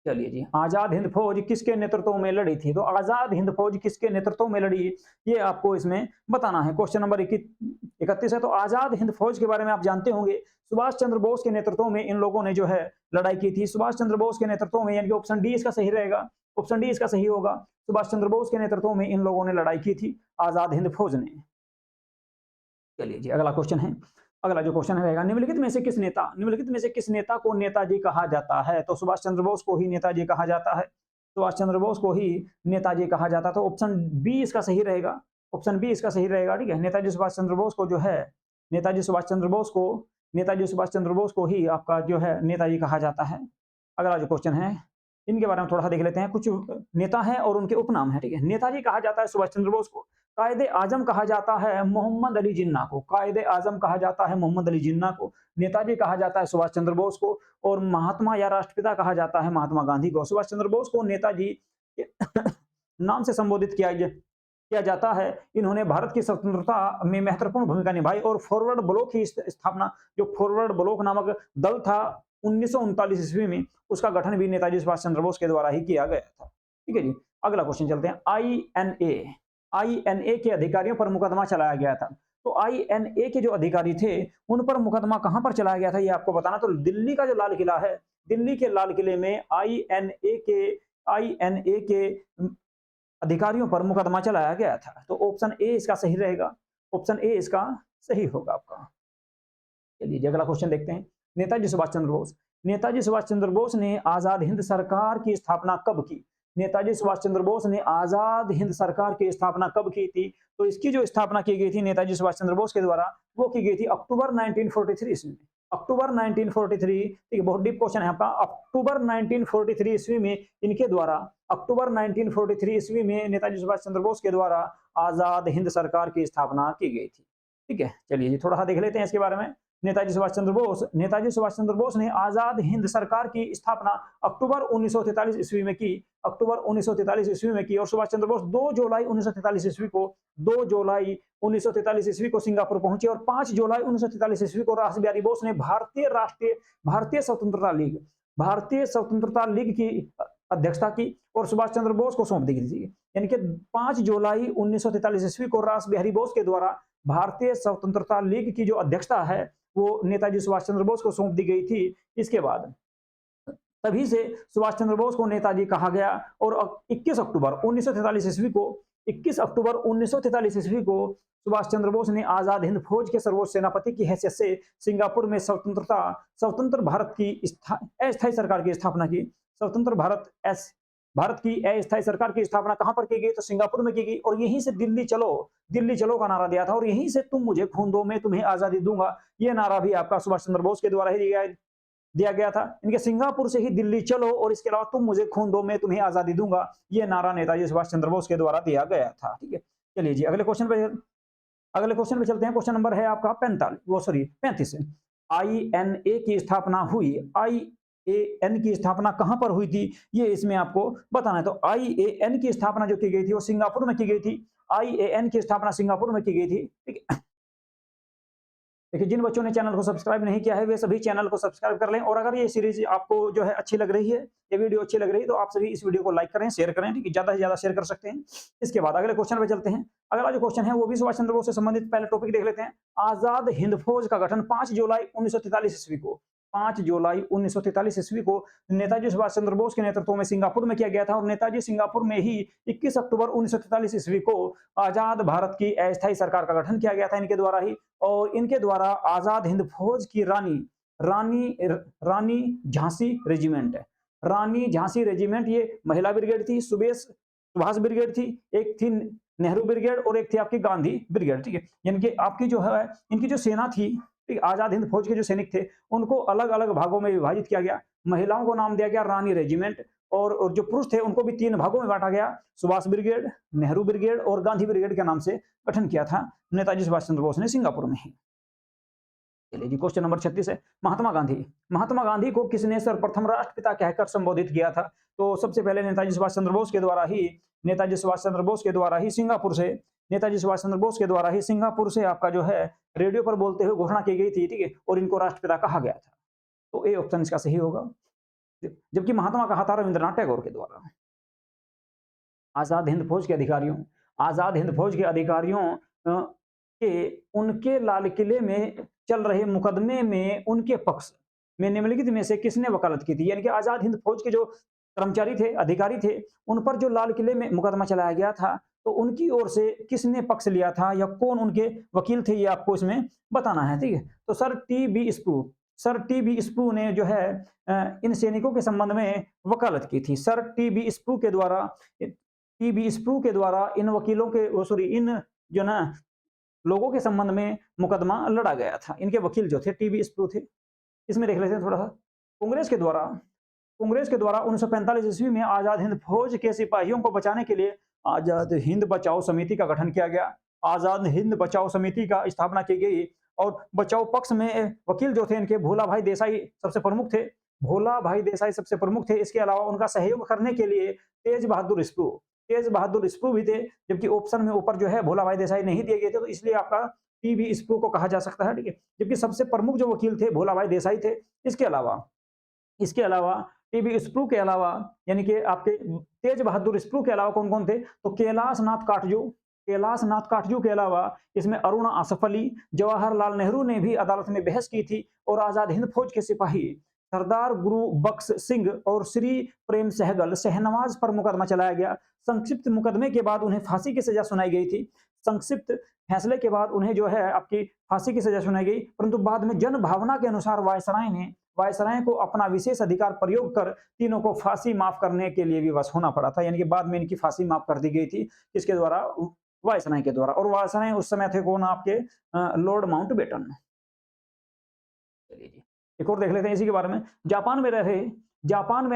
चलिए जी, आजाद हिंद फौज किसके नेतृत्व में लड़ी थी? तो आजाद हिंद फौज किसके नेतृत्व में लड़ी, ये आपको इसमें बताना है। क्वेश्चन नंबर 31 है। तो आजाद हिंद फौज के बारे में आप जानते होंगे, सुभाष चंद्र बोस के नेतृत्व में इन लोगों ने जो है लड़ाई की थी। सुभाष चंद्र बोस के नेतृत्व में, यानी कि ऑप्शन डी इसका सही रहेगा, ऑप्शन डी इसका सही होगा। सुभाष चंद्र बोस के नेतृत्व में इन लोगों ने लड़ाई की थी, आजाद हिंद फौज ने। चलिए जी, अगला क्वेश्चन है, अगला जो क्वेश्चन रहेगा, निम्नलिखित में से किस नेता को नेताजी कहा जाता है? तो सुभाष चंद्र बोस को ही नेताजी कहा जाता है, सुभाष चंद्र बोस को ही नेताजी कहा जाता है। तो ऑप्शन बी इसका सही रहेगा, ऑप्शन बी इसका सही रहेगा, ठीक है। नेताजी सुभाष चंद्र बोस को जो है, नेताजी सुभाष चंद्र बोस को ही आपका जो है नेताजी कहा जाता है। अगला जो क्वेश्चन है, इनके बारे में थोड़ा सा देख लेते हैं। कुछ नेता हैं और उनके उपनाम है, ठीक है। नेताजी कहा जाता है सुभाष चंद्र बोस को, कायदे आजम कहा जाता है मोहम्मद अली जिन्ना को, कायदे आजम कहा जाता है मोहम्मद अली जिन्ना को, नेताजी कहा जाता है सुभाष चंद्र बोस को, और महात्मा या राष्ट्रपिता कहा जाता है महात्मा गांधी को। सुभाष चंद्र बोस को नेताजी के नाम से संबोधित किया जाता है। इन्होंने भारत की स्वतंत्रता में महत्वपूर्ण भूमिका निभाई, और फॉरवर्ड ब्लॉक की स्थापना, जो फॉरवर्ड ब्लॉक नामक दल था 1939 ईस्वी में, उसका गठन भी नेताजी सुभाष चंद्र बोस के द्वारा ही किया गया था, ठीक है जी। अगला क्वेश्चन चलते हैं, आईएनए के अधिकारियों पर मुकदमा चलाया गया था। तो आईएनए के जो अधिकारी थे उन पर मुकदमा कहां पर चलाया गया था, ये आपको बताना। तो दिल्ली का जो लाल किला है, दिल्ली के लाल किले में आईएनए के अधिकारियों पर मुकदमा चलाया गया था। तो ऑप्शन ए इसका सही रहेगा, ऑप्शन ए इसका सही होगा आपका। चलिए अगला क्वेश्चन देखते हैं, नेताजी सुभाष चंद्र बोस ने आजाद हिंद सरकार की स्थापना कब की? नेताजी सुभाष चंद्र बोस ने आजाद हिंद सरकार की स्थापना कब की थी? तो इसकी जो स्थापना की गई थी नेताजी सुभाष चंद्र बोस के द्वारा, वो की गई थी अक्टूबर 1943 ईस्वी में। अक्टूबर 1943, ठीक है, बहुत डीप क्वेश्चन है आपका। अक्टूबर 1943 ईस्वी में इनके द्वारा, अक्टूबर 1943 ईस्वी में नेताजी सुभाष चंद्र बोस के द्वारा आजाद हिंद सरकार की स्थापना की गई थी, ठीक है। चलिए जी, थोड़ा सा देख लेते हैं इसके बारे में। नेताजी सुभाष चंद्र बोस ने आजाद हिंद सरकार की स्थापना अक्टूबर 1943 ईस्वी में की, अक्टूबर 1943 ईस्वी में की। और सुभाष चंद्र बोस 2 जुलाई 1943 ईस्वी को सिंगापुर पहुंचे, और 5 जुलाई 1943 ईस्वी को रास बिहारी बोस ने भारतीय स्वतंत्रता लीग की अध्यक्षता की और सुभाष चंद्र बोस को सौंप दी गई थी। यानी कि 5 जुलाई 1943 ईस्वी को रास बिहारी बोस के द्वारा भारतीय स्वतंत्रता लीग की जो अध्यक्षता है वो नेताजी सुभाष चंद्र बोस को सौंप दी गई थी। इसके बाद तभी से सुभाष चंद्र बोस को नेताजी कहा गया, और 21 अक्टूबर 1943 ईस्वी को सुभाष चंद्र बोस ने आजाद हिंद फौज के सर्वोच्च सेनापति की हैसियत से सिंगापुर में स्वतंत्र भारत की अस्थायी सरकार की स्थापना की। भारत की अस्थायी सरकार की स्थापना कहां पर की गई? तो सिंगापुर में की गई, और यहीं से दिल्ली चलो का नारा दिया था, और यहीं से तुम मुझे खून दो मैं तुम्हें आजादी दूंगा, यह नारा भी आपका सुभाष चंद्र बोस के द्वारा ही दिया गया था। इनके सिंगापुर से ही दिल्ली चलो, और इसके अलावा तुम मुझे खून दो मैं तुम्हें आजादी दूंगा, यह नारा नेताजी सुभाष चंद्र बोस के द्वारा दिया गया था, ठीक है। चलिए जी, अगले क्वेश्चन पे चलते हैं। क्वेश्चन नंबर है आपका 35। आईएनए की स्थापना हुई, आईएएन की स्थापना कहां पर हुई थी, ये इसमें आपको बताना है। तो आईएएन की स्थापना जो की गई थी वो सिंगापुर में की गई थी। आईएएन की स्थापना सिंगापुर में की गई थी, ठीक है। देखिए, जिन बच्चों ने चैनल को सब्सक्राइब नहीं किया है वे सभी चैनल को सब्सक्राइब कर लें, और अगर ये सीरीज आपको जो है अच्छी लग रही है, ये वीडियो अच्छी लग रही है, तो आप सभी इस वीडियो को लाइक करें, शेयर करें, ठीक है, ज़्यादा से ज़्यादा शेयर कर सकते हैं। इसके बाद अगले क्वेश्चन पे चलते हैं। अगला जो क्वेश्चन है वो भी सुभाष चंद्र बोस से संबंधित, पहले टॉपिक देख लेते हैं। आजाद हिंद फौज का गठन 5 जुलाई 1943 ईस्वी को 5 जुलाई 1943 ईस्वी को नेताजी सुभाष चंद्र बोस के नेतृत्व में सिंगापुर में किया गया था, और नेताजी सिंगापुर में ही 21 अक्टूबर 1943 ईस्वी को आजाद भारत की अस्थायी सरकार का गठन किया गया था इनके द्वारा ही। और इनके द्वारा आजाद हिंद फौज की रानी झांसी रेजिमेंट है, रानी झांसी रेजिमेंट, ये महिला ब्रिगेड थी, सुभाष ब्रिगेड थी, एक थी नेहरू ब्रिगेड और एक थी आपकी गांधी ब्रिगेड, ठीक है। यानी कि आपकी जो है इनकी जो सेना थी, ठीक, आजाद हिंद फौज के जो सैनिक थे उनको अलग अलग भागों में विभाजित किया गया। महिलाओं को नाम दिया गया रानी रेजिमेंट, और जो पुरुष थे उनको भी 3 भागों में बांटा गया, सुभाष ब्रिगेड, नेहरू ब्रिगेड और गांधी ब्रिगेड के नाम से गठन किया था नेताजी सुभाष चंद्र बोस ने सिंगापुर में ही। चलिए जी, क्वेश्चन नंबर 36 है, महात्मा गांधी। महात्मा गांधी को किसने सर्वप्रथम राष्ट्रपिता कहकर संबोधित किया था? तो सबसे पहले नेताजी सुभाष चंद्र बोस के द्वारा ही, नेताजी सुभाष चंद्र बोस के द्वारा ही सिंगापुर से, नेताजी सुभाष चंद्र बोस के द्वारा ही सिंगापुर से आपका जो है रेडियो पर बोलते हुए घोषणा की गई थी, ठीक है, और इनको राष्ट्रपिता कहा गया था। तो ए ऑप्शन इसका सही होगा। जबकि महात्मा कहा था रविंद्रनाथ टैगोर के द्वारा। आजाद हिंद फौज के अधिकारियों, आजाद हिंद फौज के अधिकारियों के उनके लाल किले में चल रहे मुकदमे में उनके पक्ष में निम्नलिखित में से किसने वकालत की थी? यानी कि आजाद हिंद फौज के जो कर्मचारी थे, अधिकारी थे, उन पर जो लाल किले में मुकदमा चलाया गया था, तो उनकी ओर से किसने पक्ष लिया था या कौन उनके वकील थे, ये आपको इसमें बताना है, ठीक है। तो सर टी बी स्प्रू ने जो है इन सैनिकों के संबंध में वकालत की थी। सर टी बी स्प्रू के द्वारा इन वकीलों के सॉरी इन जो ना लोगों के संबंध में मुकदमा लड़ा गया था। इनके वकील जो थे टी बी स्प्रू थे। इसमें देख लेते हैं थोड़ा सा। कांग्रेस के द्वारा 1945 ईस्वी में आजाद हिंद फौज के सिपाहियों को बचाने के लिए आजाद हिंद बचाओ समिति का गठन किया गया। आजाद हिंद बचाओ समिति का स्थापना की गई, और बचाओ पक्ष में वकील जो थे इनके भोला भाई देसाई सबसे प्रमुख थे। इसके अलावा उनका सहयोग करने के लिए तेज बहादुर स्प्रू भी थे, जबकि ऑप्शन में ऊपर जो है भोला भाई देसाई नहीं दिए गए थे, तो इसलिए आपका टीबी स्प्रू को कहा जा सकता है, ठीक है। जबकि सबसे प्रमुख जो वकील थे भोला भाई देसाई थे। इसके अलावा टीबी स्प्रू के अलावा यानी कि आपके तेज बहादुर स्प्रू के अलावा कौन कौन थे? तो कैलाश नाथ काटजू के अलावा इसमें अरुण आसफ अली, जवाहरलाल नेहरू ने भी अदालत में बहस की थी, और आजाद हिंद फौज के सिपाही सरदार गुरु बख्श सिंह और श्री प्रेम सहगल शहनवाज पर मुकदमा चलाया गया। संक्षिप्त मुकदमे के बाद उन्हें फांसी की सजा सुनाई गई थी। संक्षिप्त फैसले के बाद उन्हें जो है आपकी फांसी की सजा सुनाई गई, परंतु बाद में जन भावना के अनुसार वायसराय को अपना विशेष अधिकार प्रयोग कर तीनों को फांसी माफ करने के लिए विवश होना पड़ा था। यानी कि बाद में इनकी फांसी माफ कर दी गई थी, किसके द्वारा? वायसराय के द्वारा। और वायसराय उस समय थे कौन? आपके लॉर्ड माउंटबेटन। चलिए जी, एक और देख लेते हैं इसी के बारे में। जापान में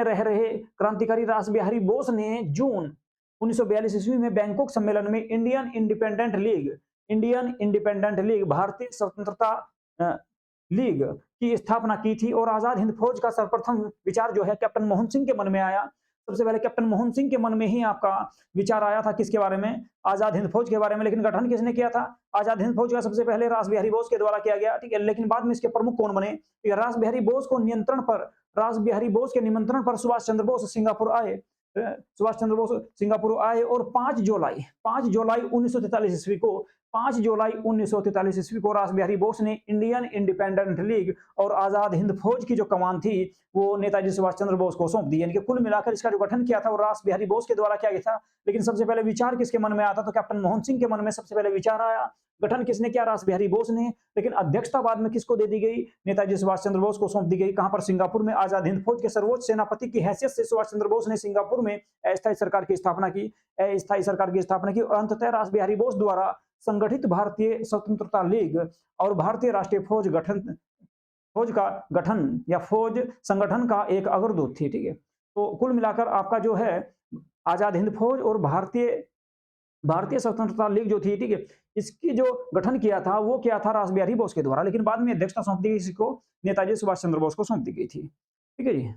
रह रहे क्रांतिकारी रास बिहारी बोस ने जून 1942 ईस्वी में बैंकॉक सम्मेलन में इंडियन इंडिपेंडेंट लीग भारतीय स्वतंत्रता लीग की स्थापना की थी, और आजाद हिंद फौज का सर्वप्रथम विचार जो है कैप्टन मोहन सिंह के मन में आया। सबसे पहले कैप्टन मोहन सिंह के मन में ही आपका विचार आया था, किसके बारे में? आजाद हिंद फौज के बारे में। लेकिन गठन किसने किया था? आजाद हिंद फौज का सबसे पहले रास बिहारी बोस के द्वारा किया गया, ठीक है। लेकिन बाद में इसके प्रमुख कौन बने? रास बिहारी बोस के निमंत्रण पर सुभाष चंद्र बोस सिंगापुर आए, और 5 जुलाई 1943 ईस्वी को रास बिहारी बोस ने इंडियन इंडिपेंडेंट लीग और आजाद हिंद फौज की जो कमान थी वो नेताजी सुभाष चंद्र बोस को सौंप दी। यानी कि कुल मिलाकर इसका जो गठन किया था वो रास बिहारी बोस के द्वारा किया गया था। लेकिन सबसे पहले विचार किसके मन में आता? तो कैप्टन मोहन सिंह के मन में सबसे पहले विचार आया। गठन किसने किया? रास बिहारी बोस ने। लेकिन अध्यक्षता बाद में किसको दे दी गई? नेताजी सुभाष चंद्र बोस को सौंप दी गई। कहां पर? सिंगापुर में। आजाद हिंद फौज के सर्वोच्च सेनापति की हैसियत से सुभाष चंद्र बोस ने सिंगापुर में अस्थायी सरकार की स्थापना की, और अंततः रास बिहारी बोस द्वारा संगठित भारतीय स्वतंत्रता लीग और भारतीय राष्ट्रीय फौज संगठन का एक अग्रदूत थी, ठीक है। तो कुल मिलाकर आपका जो है आजाद हिंद फौज और भारतीय स्वतंत्रता लीग जो थी, ठीक है, इसकी जो गठन किया था वो क्या था? रास बिहारी बोस के द्वारा। लेकिन बाद में अध्यक्षता सौंप दी गई इसको नेताजी सुभाष चंद्र बोस को सौंप दी गई थी, ठीक है जी।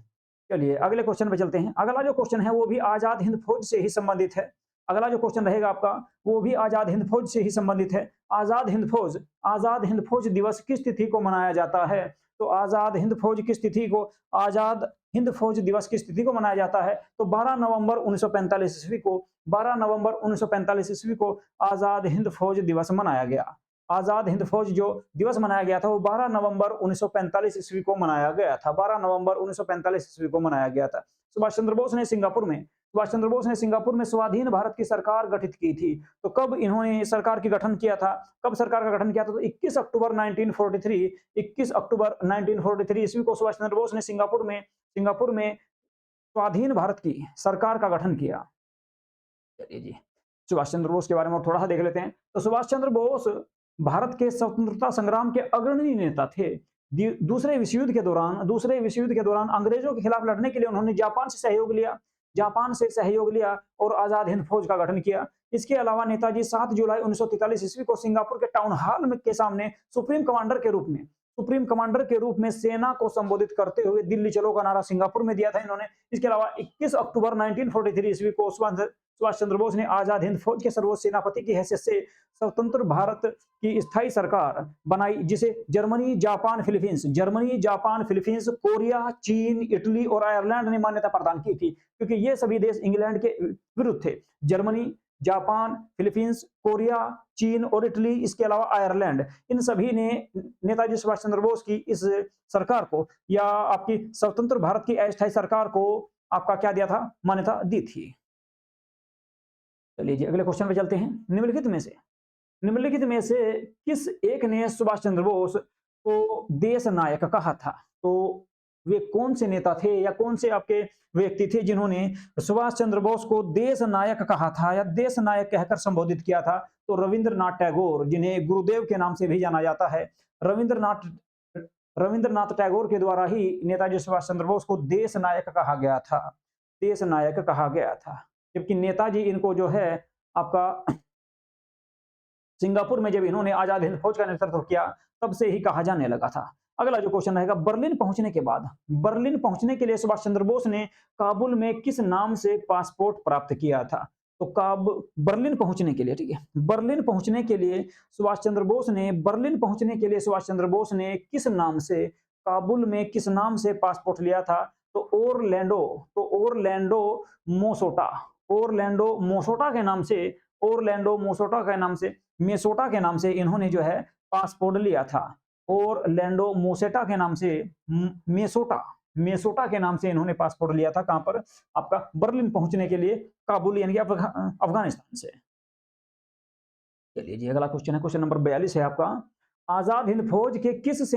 चलिए अगले क्वेश्चन पे चलते हैं। अगला जो क्वेश्चन है वो भी आजाद हिंद फौज से ही संबंधित है। अगला जो क्वेश्चन रहेगा आपका वो भी आजाद हिंद फौज से ही संबंधित है। आजाद हिंद फौज दिवस किस तिथि को मनाया जाता है? तो आजाद हिंद फौज किस तिथि को आजाद हिंद फौज दिवस किस तिथि को मनाया जाता है? तो 12 नवंबर 1945 ईस्वी को 12 नवंबर 1945 ईस्वी को आजाद हिंद फौज दिवस मनाया गया। आजाद हिंद फौज जो दिवस मनाया गया था वो 12 नवंबर 1945 ईस्वी को मनाया गया था। 12 नवंबर 1945 ईस्वी को मनाया गया था। सुभाष चंद्र बोस ने स्वाधीन भारत की सरकार गठित की थी। तो कब इन्होंने सरकार की गठन किया था? कब सरकार का गठन किया था? तो 21 अक्टूबर 1943 ईस्वी को सुभाष चंद्र बोस ने सिंगापुर में स्वाधीन भारत की सरकार का गठन किया। चलिए जी, सुभाष चंद्र बोस के बारे में और थोड़ा सा देख लेते हैं। तो सुभाष चंद्र बोस भारत के स्वतंत्रता संग्राम के अग्रणी नेता थे। दूसरे विश्व युद्ध के दौरान अंग्रेजों के खिलाफ लड़ने के लिए उन्होंने जापान से सहयोग लिया और आजाद हिंद फौज का गठन किया। इसके अलावा नेताजी 7 जुलाई 1943 ईस्वी को सिंगापुर के टाउन हॉल में के सामने सुप्रीम कमांडर के रूप में सेना को संबोधित करते हुए दिल्ली चलो का नारा सिंगापुर में दिया था इन्होंने। इसके अलावा 21 अक्टूबर 1943 ईस्वी को सुभाष चंद्र बोस ने आजाद हिंद फौज के सर्वोच्च सेनापति की हैसियत से स्वतंत्र भारत की स्थायी सरकार बनाई, जिसे जर्मनी, जापान, फिलीपींस, कोरिया, चीन, इटली और आयरलैंड ने मान्यता प्रदान की थी, क्योंकि ये सभी देश इंग्लैंड के विरुद्ध थे। जर्मनी, जापान, फिलीपींस, कोरिया, चीन और इटली, इसके अलावा आयरलैंड, इन सभी ने नेताजी सुभाष चंद्र बोस की इस सरकार को या आपकी स्वतंत्र भारत की अस्थायी सरकार को आपका क्या दिया था? मान्यता दी थी। चलिए जी, अगले क्वेश्चन पे चलते हैं। निम्नलिखित में से किस एक ने सुभाष चंद्र बोस को देश नायक कहा था? तो वे कौन से नेता थे या कौन से आपके व्यक्ति थे जिन्होंने सुभाष चंद्र बोस को देश नायक कहा था या देश नायक कहकर संबोधित किया था? तो रविंद्रनाथ टैगोर, जिन्हें गुरुदेव के नाम से भी जाना जाता है, रविंद्रनाथ टैगोर के द्वारा ही नेताजी सुभाष चंद्र बोस को देश नायक कहा गया था। जबकि नेताजी इनको जो है आपका सिंगापुर में जब इन्होंने आजाद हिंद फौज का नेतृत्व किया तब से ही कहा जाने लगा था। अगला जो क्वेश्चन रहेगा, बर्लिन पहुंचने के लिए सुभाष चंद्र बोस ने काबुल में किस नाम से पासपोर्ट प्राप्त किया था? तो बर्लिन पहुंचने के लिए, ठीक है, बर्लिन पहुंचने के लिए सुभाष चंद्र बोस ने किस नाम से काबुल में किस नाम से पासपोर्ट लिया था? तो ओरलैंडो मोसोटा के नाम से इन्होंने जो है पासपोर्ट लिया था। ओरलैंडो मोसेटा के नाम से मेसोटा के नाम से इन्होंने पासपोर्ट लिया था। कहां पर? आपका बर्लिन पहुंचने के लिए, काबुल यानी कि अफगानिस्तान से। चलिए जी, अगला क्वेश्चन है, क्वेश्चन नंबर 42 है आपका। आजाद हिंद फौज के किस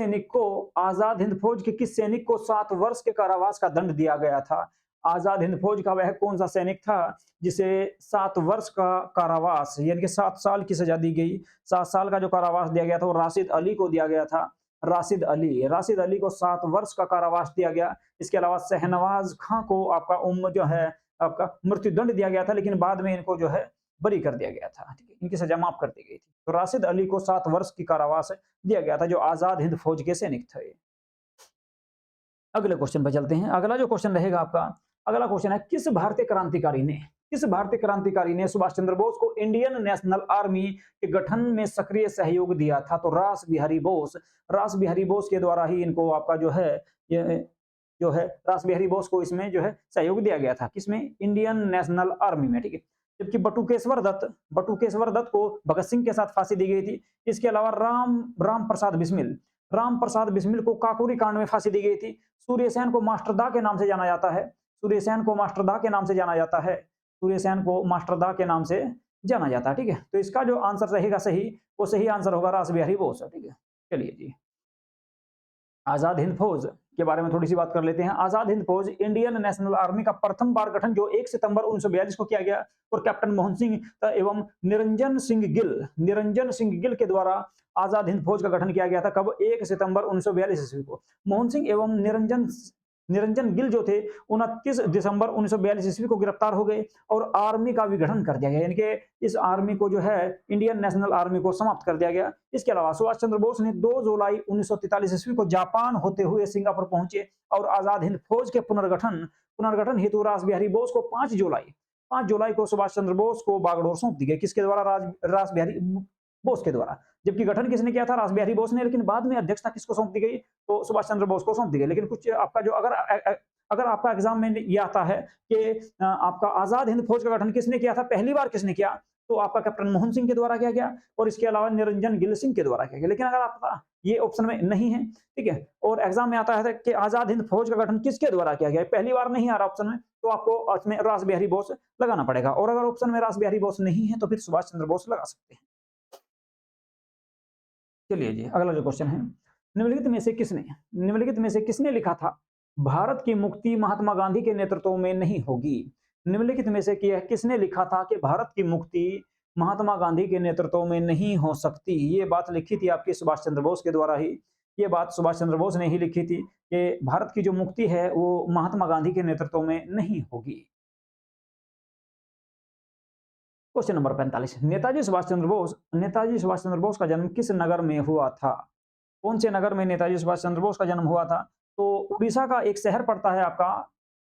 सैनिक को 7 वर्ष के कारावास का दंड दिया गया था? आजाद हिंद फौज का वह कौन सा सैनिक था जिसे 7 वर्ष का कारावास यानी कि 7 साल की सजा दी गई? 7 साल का जो कारावास दिया गया था वो राशिद अली को दिया गया था। राशिद अली को 7 वर्ष का कारावास दिया गया। इसके अलावा शहनवाज खां को आपका उम्र जो है आपका मृत्युदंड दिया गया था, लेकिन बाद में इनको जो है बरी कर दिया गया था, ठीक है, इनकी सजा माफ कर दी गई थी। तो राशिद अली को 7 वर्ष की कारावास दिया गया था, जो आजाद हिंद फौज के सैनिक थे। अगले क्वेश्चन पर चलते हैं। अगला जो क्वेश्चन रहेगा आपका, अगला क्वेश्चन है, किस भारतीय क्रांतिकारी ने सुभाष चंद्र बोस को इंडियन नेशनल आर्मी के गठन में सक्रिय सहयोग दिया था? तो रास बिहारी बोस के द्वारा ही इनको आपका जो है रास बिहारी बोस को इसमें जो है सहयोग दिया गया था। किसमें? इंडियन नेशनल आर्मी में, ठीक है। जबकि बटुकेश्वर दत्त को भगत सिंह के साथ फांसी दी गई थी। इसके अलावा राम प्रसाद बिस्मिल को काकोरी कांड में फांसी दी गई थी। सूर्यसेन को मास्टरदा के नाम से जाना जाता है। ठीक है। तो इसका जो आंसर रहेगा सही, वो सही आंसर होगा रास बिहारी बोस, ठीक है। चलिए जी, आजाद हिंद फौज के बारे में थोड़ी सी बात कर लेते हैं। आजाद हिंद फौज इंडियन नेशनल आर्मी का प्रथम बार गठन जो 1 सितंबर 1942 को किया गया और कैप्टन मोहन सिंह एवं निरंजन सिंह गिल के द्वारा आजाद हिंद फौज का गठन किया गया था। कब? 1 सितंबर 1942 ईस्वी को। मोहन सिंह एवं निरंजन गिल जो थे 29 दिसंबर 1942 ईस्वी को गिरफ्तार हो गए और आर्मी का विघटन कर दिया गया, यानी कि इस आर्मी को जो है इंडियन नेशनल आर्मी को समाप्त कर दिया गया। इसके अलावा सुभाष चंद्र बोस ने 2 जुलाई 1943 ईस्वी को जापान होते हुए सिंगापुर पहुंचे और आजाद हिंद फौज के पुनर्गठन हेतु रास बिहारी बोस को 5 5 जुलाई को सुभाष चंद्र बोस को बागडोर सौंप दी गई। किसके द्वारा? रास बिहारी बोस के द्वारा। जबकि गठन किसने किया था? रास बिहारी बोस ने, लेकिन बाद में अध्यक्षता किसको सौंप दी गई? तो सुभाष चंद्र बोस को सौंप दी गई। लेकिन कुछ आपका जो अगर आपका एग्जाम में ये आता है कि आपका आजाद हिंद फौज का गठन किसने किया था, पहली बार किसने किया, तो आपका कैप्टन मोहन सिंह के द्वारा किया गया और इसके अलावा निरंजन गिल सिंह के द्वारा किया गया। लेकिन अगर आपका ये ऑप्शन में नहीं है, ठीक है, और एग्जाम में आता है कि आजाद हिंद फौज का गठन किसके द्वारा किया गया, पहली बार नहीं आ रहा ऑप्शन में, तो आपको उसमें रास बिहारी बोस लगाना पड़ेगा। और अगर ऑप्शन में रास बिहारी बोस नहीं है तो फिर सुभाष चंद्र बोस लगा सकते हैं। चलिए जी, अगला जो क्वेश्चन है, निम्नलिखित में से किसने लिखा था, भारत की मुक्ति महात्मा गांधी के नेतृत्व में नहीं होगी? निम्नलिखित में से किसने लिखा था कि भारत की मुक्ति महात्मा गांधी के नेतृत्व में नहीं हो सकती? ये बात लिखी थी आपकी सुभाष चंद्र बोस के द्वारा ही। ये बात सुभाष चंद्र बोस ने ही लिखी थी कि भारत की जो मुक्ति है वो महात्मा गांधी के नेतृत्व में नहीं होगी। क्वेश्चन नंबर 45, नेताजी सुभाष चंद्र बोस का जन्म किस नगर में हुआ था? कौन से नगर में नेताजी सुभाष चंद्र बोस का जन्म हुआ था? तो उड़ीसा का एक शहर पड़ता है आपका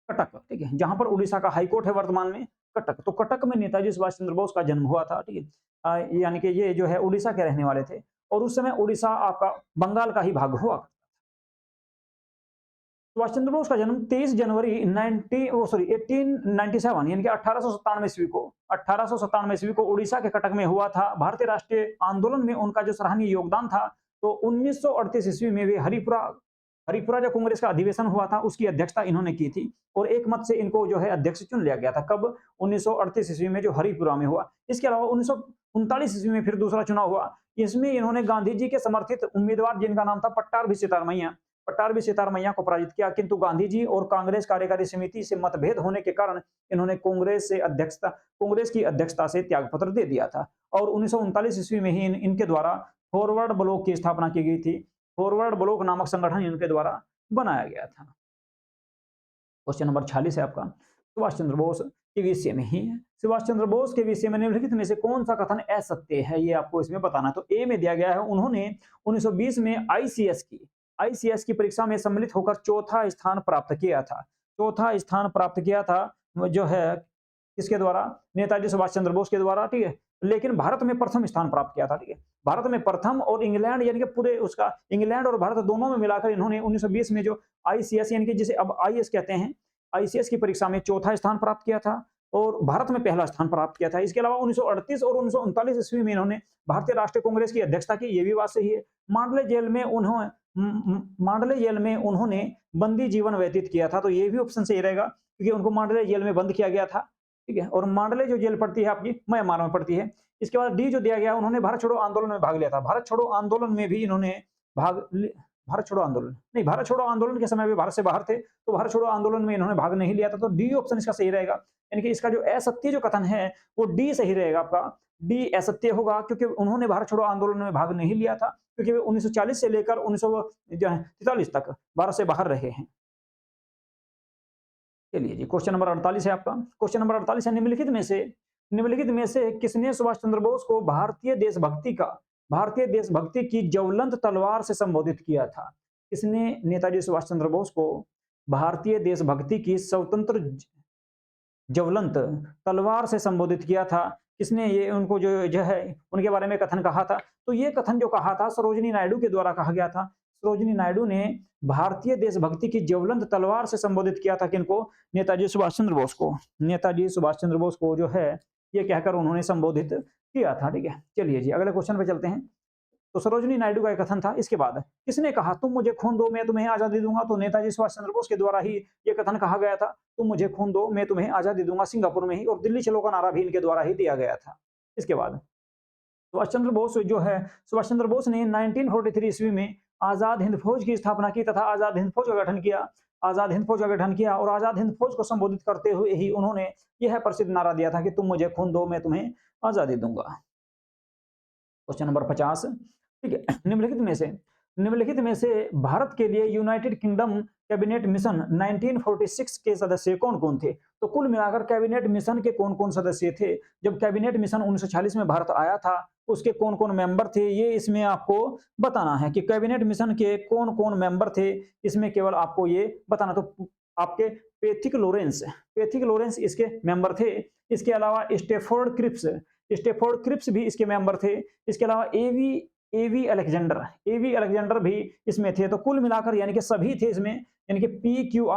कटक, ठीक है, जहां पर उड़ीसा का हाईकोर्ट है वर्तमान में कटक। तो कटक में नेताजी सुभाष चंद्र बोस का जन्म हुआ था, ठीक है। यानी कि ये जो है उड़ीसा के रहने वाले थे और उस समय उड़ीसा आपका बंगाल का ही भाग हुआ। सुभाष चंद्र बोस का जन्म 23 जनवरी 1897 यानी कि 1897 ईस्वी को उड़ीसा के कटक में हुआ था। भारतीय राष्ट्रीय आंदोलन में उनका जो सराहनीय योगदान था, तो 1938 ईस्वी में वे हरिपुरा जो कांग्रेस का अधिवेशन हुआ था उसकी अध्यक्षता इन्होंने की थी और एक मत से इनको जो है अध्यक्ष चुन लिया गया था। कब? 1938 ईस्वी में जो हरिपुरा में हुआ। इसके अलावा 1939 ईस्वी में फिर दूसरा चुनाव हुआ। इसमें इन्होंने गांधी जी के समर्थित उम्मीदवार जिनका नाम था पट्टारबी सितारमैया को पराजित किया, किंतु गांधी जी और कांग्रेस कार्यकारी समिति से मतभेद होने के कारण इन्होंने कांग्रेस की अध्यक्षता से त्यागपत्र दे दिया था और 1939 ईस्वी में ही इनके द्वारा फॉरवर्ड ब्लॉक की स्थापना की गई थी। फॉरवर्ड ब्लॉक नामक संगठन इनके द्वारा बनाया गया था। क्वेश्चन नंबर 46 है आपका, सुभाष चंद्र बोस के विषय में ही है। सुभाष चंद्र बोस के विषय में निम्नलिखित में से कौन सा कथन असत्य है, ये आपको इसमें बताना है। तो ए में दिया गया है, उन्होंने 1920 में आईसीएस की परीक्षा में सम्मिलित होकर चौथा स्थान प्राप्त किया था। जो है किसके द्वारा? नेताजी सुभाष चंद्र बोस के द्वारा, ठीक है। लेकिन भारत में प्रथम स्थान प्राप्त किया था, ठीक है। भारत में प्रथम और इंग्लैंड यानी कि पूरे उसका इंग्लैंड और भारत दोनों में मिलाकर इन्होंने 1920 में जो आईसीएस यानी कि जिसे अब आईएएस कहते हैं, आईसीएस की परीक्षा में चौथा स्थान प्राप्त किया था और भारत में पहला स्थान प्राप्त किया था। इसके अलावा 1938 और 1939 ईस्वी में इन्होंने भारतीय राष्ट्रीय कांग्रेस की अध्यक्षता की, ये भी बात सही है। मांडले जेल में उन्होंने बंदी जीवन व्यतीत किया था, तो ये भी ऑप्शन सही रहेगा क्योंकि उनको मांडले जेल में बंद किया गया था, ठीक है। और मांडले जो जेल पड़ती है आपकी म्यांमार में पड़ती है। इसके बाद डी जो दिया गया, उन्होंने भारत छोड़ो आंदोलन में भाग लिया था। भारत छोड़ो आंदोलन में भी इन्होंने भारत छोड़ो आंदोलन के समय भी भारत से बाहर थे, तो भारत छोड़ो आंदोलन में इन्होंने भाग नहीं लिया था। तो डी ऑप्शन इसका सही रहेगा, यानी कि इसका जो असत्य जो कथन है वो डी सही रहेगा आपका। डी असत्य होगा क्योंकि उन्होंने भारत छोड़ो आंदोलन में भाग नहीं लिया था, क्योंकि वे 1940 से लेकर 1943 तक भारत से बाहर रहे हैं। चलिए जी, क्वेश्चन नंबर 48 है आपका। क्वेश्चन नंबर 48 है, निम्नलिखित में से किसने सुभाष चंद्र बोस को भारतीय देशभक्ति की ज्वलंत तलवार से संबोधित किया था? किसने नेताजी सुभाष चंद्र बोस को भारतीय देशभक्ति की स्वतंत्र ज्वलंत तलवार से संबोधित किया था? किसने ये उनको जो है उनके बारे में कथन कहा था? तो ये कथन जो कहा था सरोजिनी नायडू के द्वारा कहा गया था। सरोजिनी नायडू ने भारतीय देशभक्ति की ज्वलंत तलवार से संबोधित किया था किनको? नेताजी सुभाष चंद्र बोस को जो है ये कहकर उन्होंने संबोधित किया था, ठीक है। चलिए जी, अगले क्वेश्चन पे चलते हैं। तो सरोजिनी नायडू का कथन था। इसके बाद किसने कहा तुम मुझे खून दो मैं तुम्हें आजादी दूंगा? तो नेताजी सुभाष चंद्र बोस के द्वारा ही ये कथन कहा गया था, तुम मुझे खून दो मैं तुम्हें आजादी दूंगा, सिंगापुर में ही। और दिल्ली चलो का नारा भी इनके द्वारा ही दिया गया था। इसके बाद सुभाष चंद्र बोस ने 1943 ईस्वी में आजाद हिंद फौज की स्थापना की तथा आजाद हिंद फौज का गठन किया और आजाद हिंद फौज को संबोधित करते हुए ही उन्होंने यह प्रसिद्ध नारा दिया था कि तुम मुझे खून दो मैं तुम्हें आजादी दूंगा। क्वेश्चन नंबर 50, ठीक है। निम्नलिखित में से भारत के लिए यूनाइटेड किंगडम कैबिनेट मिशन 1946 के सदस्य कौन कौन थे? तो कुल मिलाकर कैबिनेट मिशन के कौन कौन सदस्य थे? जब कैबिनेट मिशन 1946 में भारत आया था उसके कौन कौन मेंबर थे, ये इसमें आपको बताना है कि कैबिनेट मिशन के कौन कौन मेंबर थे, इसमें केवल आपको ये बताना। तो आपके पैथिक लॉरेंस इसके मेंबर थे। इसके अलावा स्टेफोर्ड क्रिप्स भी इसके मेंबर थे। इसके अलावा एवी अलेक्जेंडर भी इसमें थे। तो कुल मिलाकर यानी कि सभी थे इसमें, यानी कि पी क्यू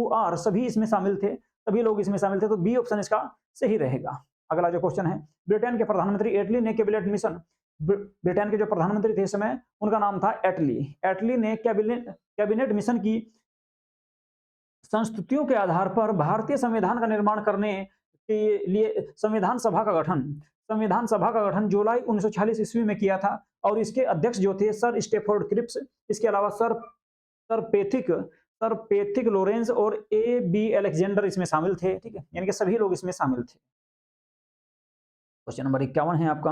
आर सभी इसमें शामिल थे, सभी लोग इसमें शामिल थे। तो बी ऑप्शन इसका सही रहेगा। अगला जो क्वेश्चन है, ब्रिटेन के प्रधानमंत्री एटली ने कैबिनेट मिशन, ब्रिटेन के जो प्रधानमंत्री थे इस समय उनका नाम था एटली ने कैबिनेट मिशन की संस्तुतियों के आधार पर भारतीय संविधान का निर्माण करने के लिए संविधान सभा का गठन जुलाई 1946 ईस्वी में किया था। और इसके अध्यक्ष जो थे सर स्टेफोर्ड क्रिप्स, इसके अलावा सर पैथिक लॉरेंस और ए बी अलेक्जेंडर इसमें शामिल थे। ठीक है, यानी कि सभी लोग इसमें शामिल थे। क्वेश्चन नंबर 51 है आपका,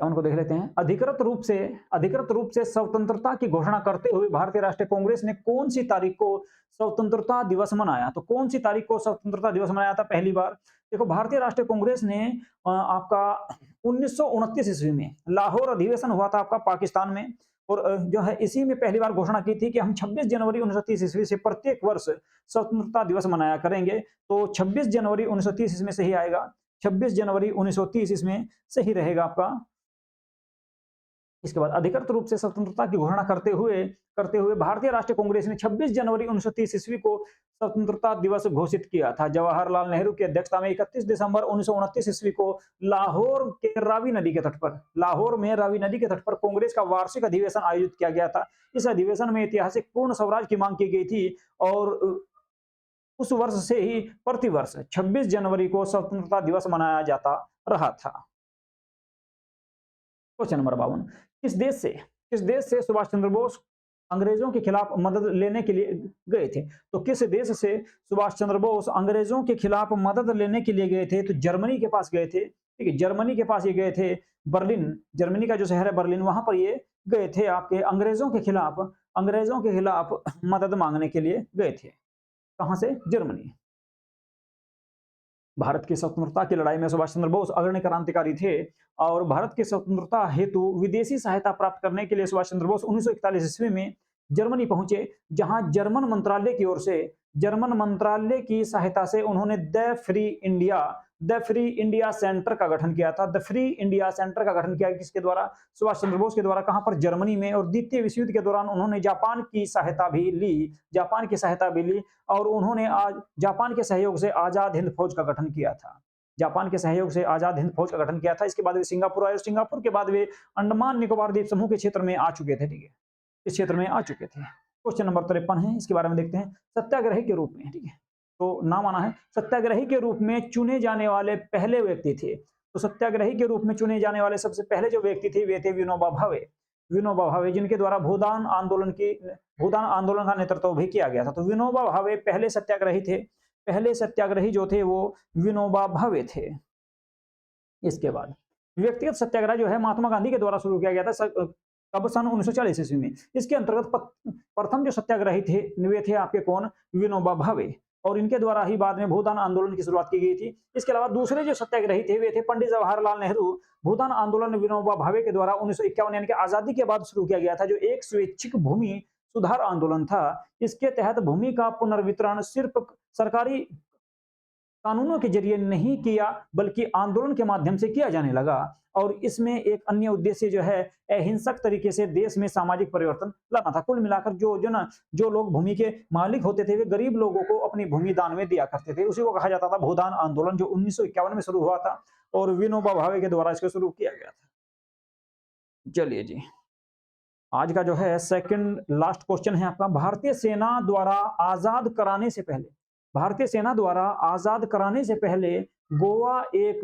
51 को देख लेते हैं। अधिकृत रूप से स्वतंत्रता की घोषणा करते हुए भारतीय राष्ट्रीय कांग्रेस ने कौन सी तारीख को स्वतंत्रता दिवस मनाया? तो कौन सी तारीख को स्वतंत्रता दिवस मनाया था पहली बार? देखो, भारतीय राष्ट्रीय कांग्रेस ने आपका 1929 ईस्वी में लाहौर अधिवेशन हुआ था आपका पाकिस्तान में, और जो है इसी में पहली बार घोषणा की थी कि हम 26 जनवरी 1930 ईस्वी से प्रत्येक वर्ष स्वतंत्रता दिवस मनाया करेंगे। तो 26 जनवरी 1930 इसमें सही आएगा, 26 जनवरी 1930 इसमें सही रहेगा आपका। इसके बाद अधिकृत रूप से स्वतंत्रता की घोषणा करते हुए भारतीय राष्ट्रीय कांग्रेस ने 26 जनवरी 1930 ईस्वी को स्वतंत्रता दिवस घोषित किया था। जवाहरलाल नेहरू की अध्यक्षता में 31 दिसंबर 1929 ईस्वी को लाहौर में रावी नदी के तट पर कांग्रेस का वार्षिक अधिवेशन आयोजित किया गया था। इस अधिवेशन में ऐतिहासिक पूर्ण स्वराज की मांग की गई थी और उस वर्ष से ही प्रतिवर्ष 26 जनवरी को स्वतंत्रता दिवस मनाया जाता रहा था। क्वेश्चन नंबर 52, किस देश से सुभाष चंद्र बोस अंग्रेजों के खिलाफ मदद लेने के लिए गए थे? तो किस देश से सुभाष चंद्र बोस अंग्रेजों के खिलाफ मदद लेने के लिए गए थे? तो जर्मनी के पास गए थे। ठीक है, जर्मनी के पास ये गए थे, बर्लिन, जर्मनी का जो शहर है बर्लिन, वहां पर ये गए थे आपके अंग्रेजों के खिलाफ मदद मांगने के लिए गए थे। कहां से? जर्मनी। भारत की स्वतंत्रता की लड़ाई में सुभाष चंद्र बोस अग्रणी क्रांतिकारी थे और भारत की स्वतंत्रता हेतु विदेशी सहायता प्राप्त करने के लिए सुभाष चंद्र बोस 1941 ईस्वी में जर्मनी पहुंचे, जहां जर्मन मंत्रालय की सहायता से उन्होंने द फ्री इंडिया सेंटर का गठन किया था। द फ्री इंडिया सेंटर का गठन किया किसके द्वारा? सुभाष चंद्र बोस के द्वारा। कहां पर? जर्मनी में। और द्वितीय विश्व युद्ध के दौरान उन्होंने जापान की सहायता भी ली और उन्होंने आज जापान के सहयोग से आजाद हिंद फौज का गठन किया था। इसके बाद वे सिंगापुर आए और सिंगापुर के बाद वे अंडमान निकोबार द्वीप समूह के क्षेत्र में आ चुके थे। ठीक है, इस क्षेत्र में आ चुके थे। क्वेश्चन नंबर 53 है, इसके बारे में देखते हैं। सत्याग्रही के रूप में, ठीक है, तो नाम आना है, सत्याग्रही के रूप में चुने जाने वाले पहले व्यक्ति थे। तो सत्याग्रही के रूप में चुने जाने वाले सबसे पहले जो व्यक्ति थे वे थे विनोबा भावे, जिनके द्वारा भूदान आंदोलन का नेतृत्व भी किया गया था। तो विनोबा भावे पहले सत्याग्रही थे। पहले सत्याग्रही जो थे वो विनोबा भावे थे। इसके बाद व्यक्तिगत सत्याग्रह जो है महात्मा गांधी के द्वारा शुरू किया गया था, कब? सन 1940 ईस्वी में। इसके अंतर्गत प्रथम जो सत्याग्रही थे वे थे आपके कौन? विनोबा भावे, और इनके द्वारा ही बाद में भूदान आंदोलन की शुरुआत की गई थी। इसके अलावा दूसरे जो सत्याग्रही थे वे थे पंडित जवाहरलाल नेहरू। भूदान आंदोलन विनोबा भावे के द्वारा 1951 यानी कि आजादी के बाद शुरू किया गया था, जो एक स्वैच्छिक भूमि सुधार आंदोलन था। इसके तहत भूमि का पुनर्वितरण सिर्फ सरकारी कानूनों के जरिए नहीं किया बल्कि आंदोलन के माध्यम से किया जाने लगा, और इसमें एक अन्य उद्देश्य जो है अहिंसक तरीके से देश में सामाजिक परिवर्तन लाना था। कुल मिलाकर जो लोग भूमि के मालिक होते थे वे गरीब लोगों को अपनी भूमि दान में दिया करते थे। उसी को कहा जाता था भूदान आंदोलन, जो 1951 में शुरू हुआ था और विनोबा भावे के द्वारा इसको शुरू किया गया था। चलिए जी, आज का जो है सेकंड लास्ट क्वेश्चन है आपका। भारतीय सेना द्वारा आजाद कराने से पहले गोवा एक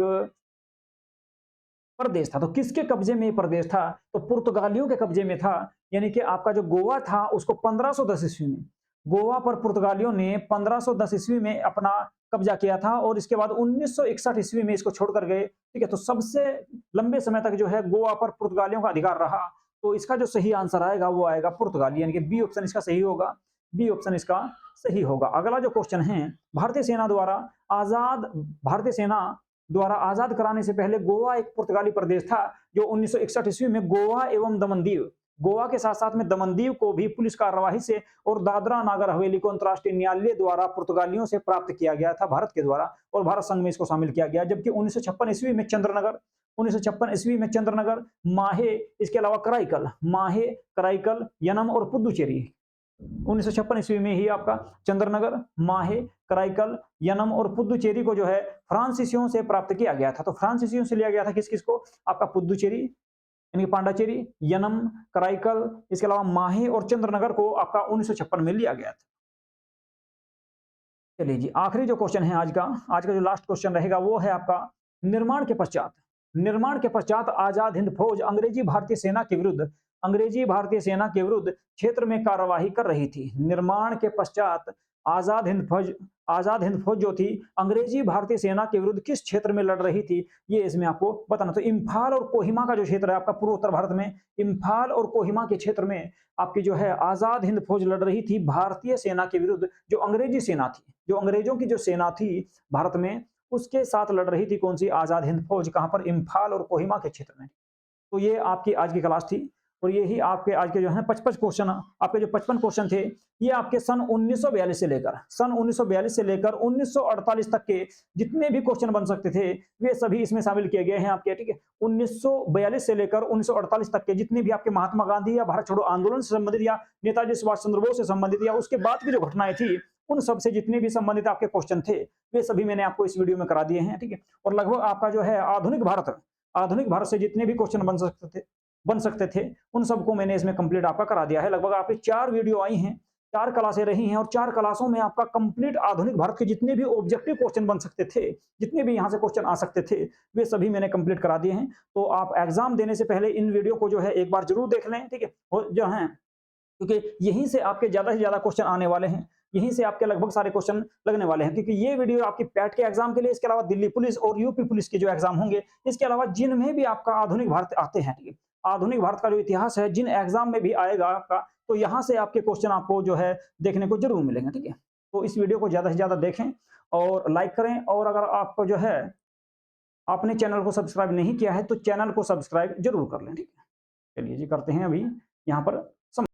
प्रदेश था। तो किसके कब्जे में प्रदेश था? तो पुर्तगालियों के कब्जे में था। यानी कि आपका जो गोवा था उसको 1510 ईस्वी में गोवा पर पुर्तगालियों ने 1510 ईस्वी में अपना कब्जा किया था, और इसके बाद 1961 ईस्वी में इसको छोड़कर गए। ठीक है, तो सबसे लंबे समय तक जो है गोवा पर पुर्तगालियों का अधिकार रहा। तो इसका जो सही आंसर आएगा वो आएगा पुर्तगाली, यानी कि बी ऑप्शन इसका सही होगा। बी ऑप्शन इसका सही होगा। अगला जो क्वेश्चन है, भारतीय सेना द्वारा आजाद कराने से पहले गोवा एक पुर्तगाली प्रदेश था, जो 1961 ईस्वी में गोवा एवं गोवा के साथ-साथ में दमन-दीव को भी पुलिस कार्यवाही से और दादरा नागर हवेली को अंतर्राष्ट्रीय न्यायालय द्वारा पुर्तगालियों से प्राप्त किया गया था भारत के द्वारा और भारत संघ में इसको शामिल किया गया। जबकि 1956 ईस्वी में चंद्रनगर 1956 ईस्वी में चंद्रनगर, माहे, इसके अलावा कराईकल, माहे, कराईकल, यनम और पुदुचेरी 1956 ईस्वी में ही आपका चंद्रनगर, माहे, कराईकल, यनम और पुदुचेरी को जो है फ्रांसीसियों से प्राप्त किया गया था। तो फ्रांसीसियों से लिया गया था किस-किस को? आपका पुदुचेरी यानी पांडाचेरी, यनम, कराईकल, इसके अलावा माहे और चंद्रनगर को आपका 1956 में लिया गया था। चलिए जी, आखिरी जो क्वेश्चन है आज का जो लास्ट क्वेश्चन रहेगा वो है आपका निर्माण के पश्चात आजाद हिंद फौज अंग्रेजी भारतीय सेना के विरुद्ध क्षेत्र में कार्यवाही कर रही थी। निर्माण के पश्चात आजाद हिंद फौज जो थी अंग्रेजी भारतीय सेना के विरुद्ध किस क्षेत्र में लड़ रही थी, ये इसमें आपको बताना। तो इम्फाल और कोहिमा का जो क्षेत्र है आपका पूर्वोत्तर भारत में, इम्फाल और कोहिमा के क्षेत्र में आपकी जो है आजाद हिंद फौज लड़ रही थी भारतीय सेना के विरुद्ध, जो अंग्रेजी सेना थी, जो अंग्रेजों की जो सेना थी भारत में, उसके साथ लड़ रही थी। कौन सी? आजाद हिंद फौज। कहां पर? इम्फाल और कोहिमा के क्षेत्र में। तो ये आपकी आज की क्लास थी और यही आपके आज के जो है 55 क्वेश्चन, आपके जो 55 क्वेश्चन थे ये आपके सन 1942 से लेकर 1948 तक के जितने भी क्वेश्चन बन सकते थे वे सभी इसमें शामिल किए गए हैं आपके, ठीक है। 1942 से लेकर 1948 तक के जितने भी आपके महात्मा गांधी या भारत छोड़ो आंदोलन से संबंधित या नेताजी सुभाष चंद्र बोस से संबंधित या उसके बाद की जो घटनाएं थी उन सब से जितने भी संबंधित आपके क्वेश्चन थे वे सभी मैंने आपको इस वीडियो में करा दिए हैं, ठीक है। और लगभग आपका जो है आधुनिक भारत से जितने भी क्वेश्चन बन सकते थे उन सबको मैंने इसमें कंप्लीट आपका करा दिया है। लगभग आपकी 4 वीडियो आई हैं, 4 क्लासें रही हैं और 4 क्लासों में आपका कंप्लीट आधुनिक भारत के जितने भी ऑब्जेक्टिव क्वेश्चन बन सकते थे, जितने भी यहाँ से क्वेश्चन आ सकते थे, वे सभी मैंने कंप्लीट करा दिए हैं। तो आप एग्जाम देने से पहले इन वीडियो को जो है एक बार जरूर देख लें, ठीक है। और जो है क्योंकि यहीं से आपके ज्यादा से ज्यादा क्वेश्चन आने वाले हैं, यहीं से आपके लगभग सारे क्वेश्चन लगने वाले हैं, क्योंकि ये वीडियो आपकी पैट के एग्जाम के लिए, इसके अलावा दिल्ली पुलिस और यूपी पुलिस के जो एग्जाम होंगे, इसके अलावा जिनमें भी आपका आधुनिक भारत आते हैं, ठीक है, आधुनिक भारत का जो इतिहास है जिन एग्जाम में भी आएगा आपका, तो यहाँ से आपके क्वेश्चन आपको जो है देखने को जरूर मिलेंगे, ठीक है। तो इस वीडियो को ज्यादा से ज्यादा देखें और लाइक करें, और अगर आपको जो है आपने चैनल को सब्सक्राइब नहीं किया है तो चैनल को सब्सक्राइब जरूर कर लें, ठीक है। चलिए जी, करते हैं अभी यहाँ पर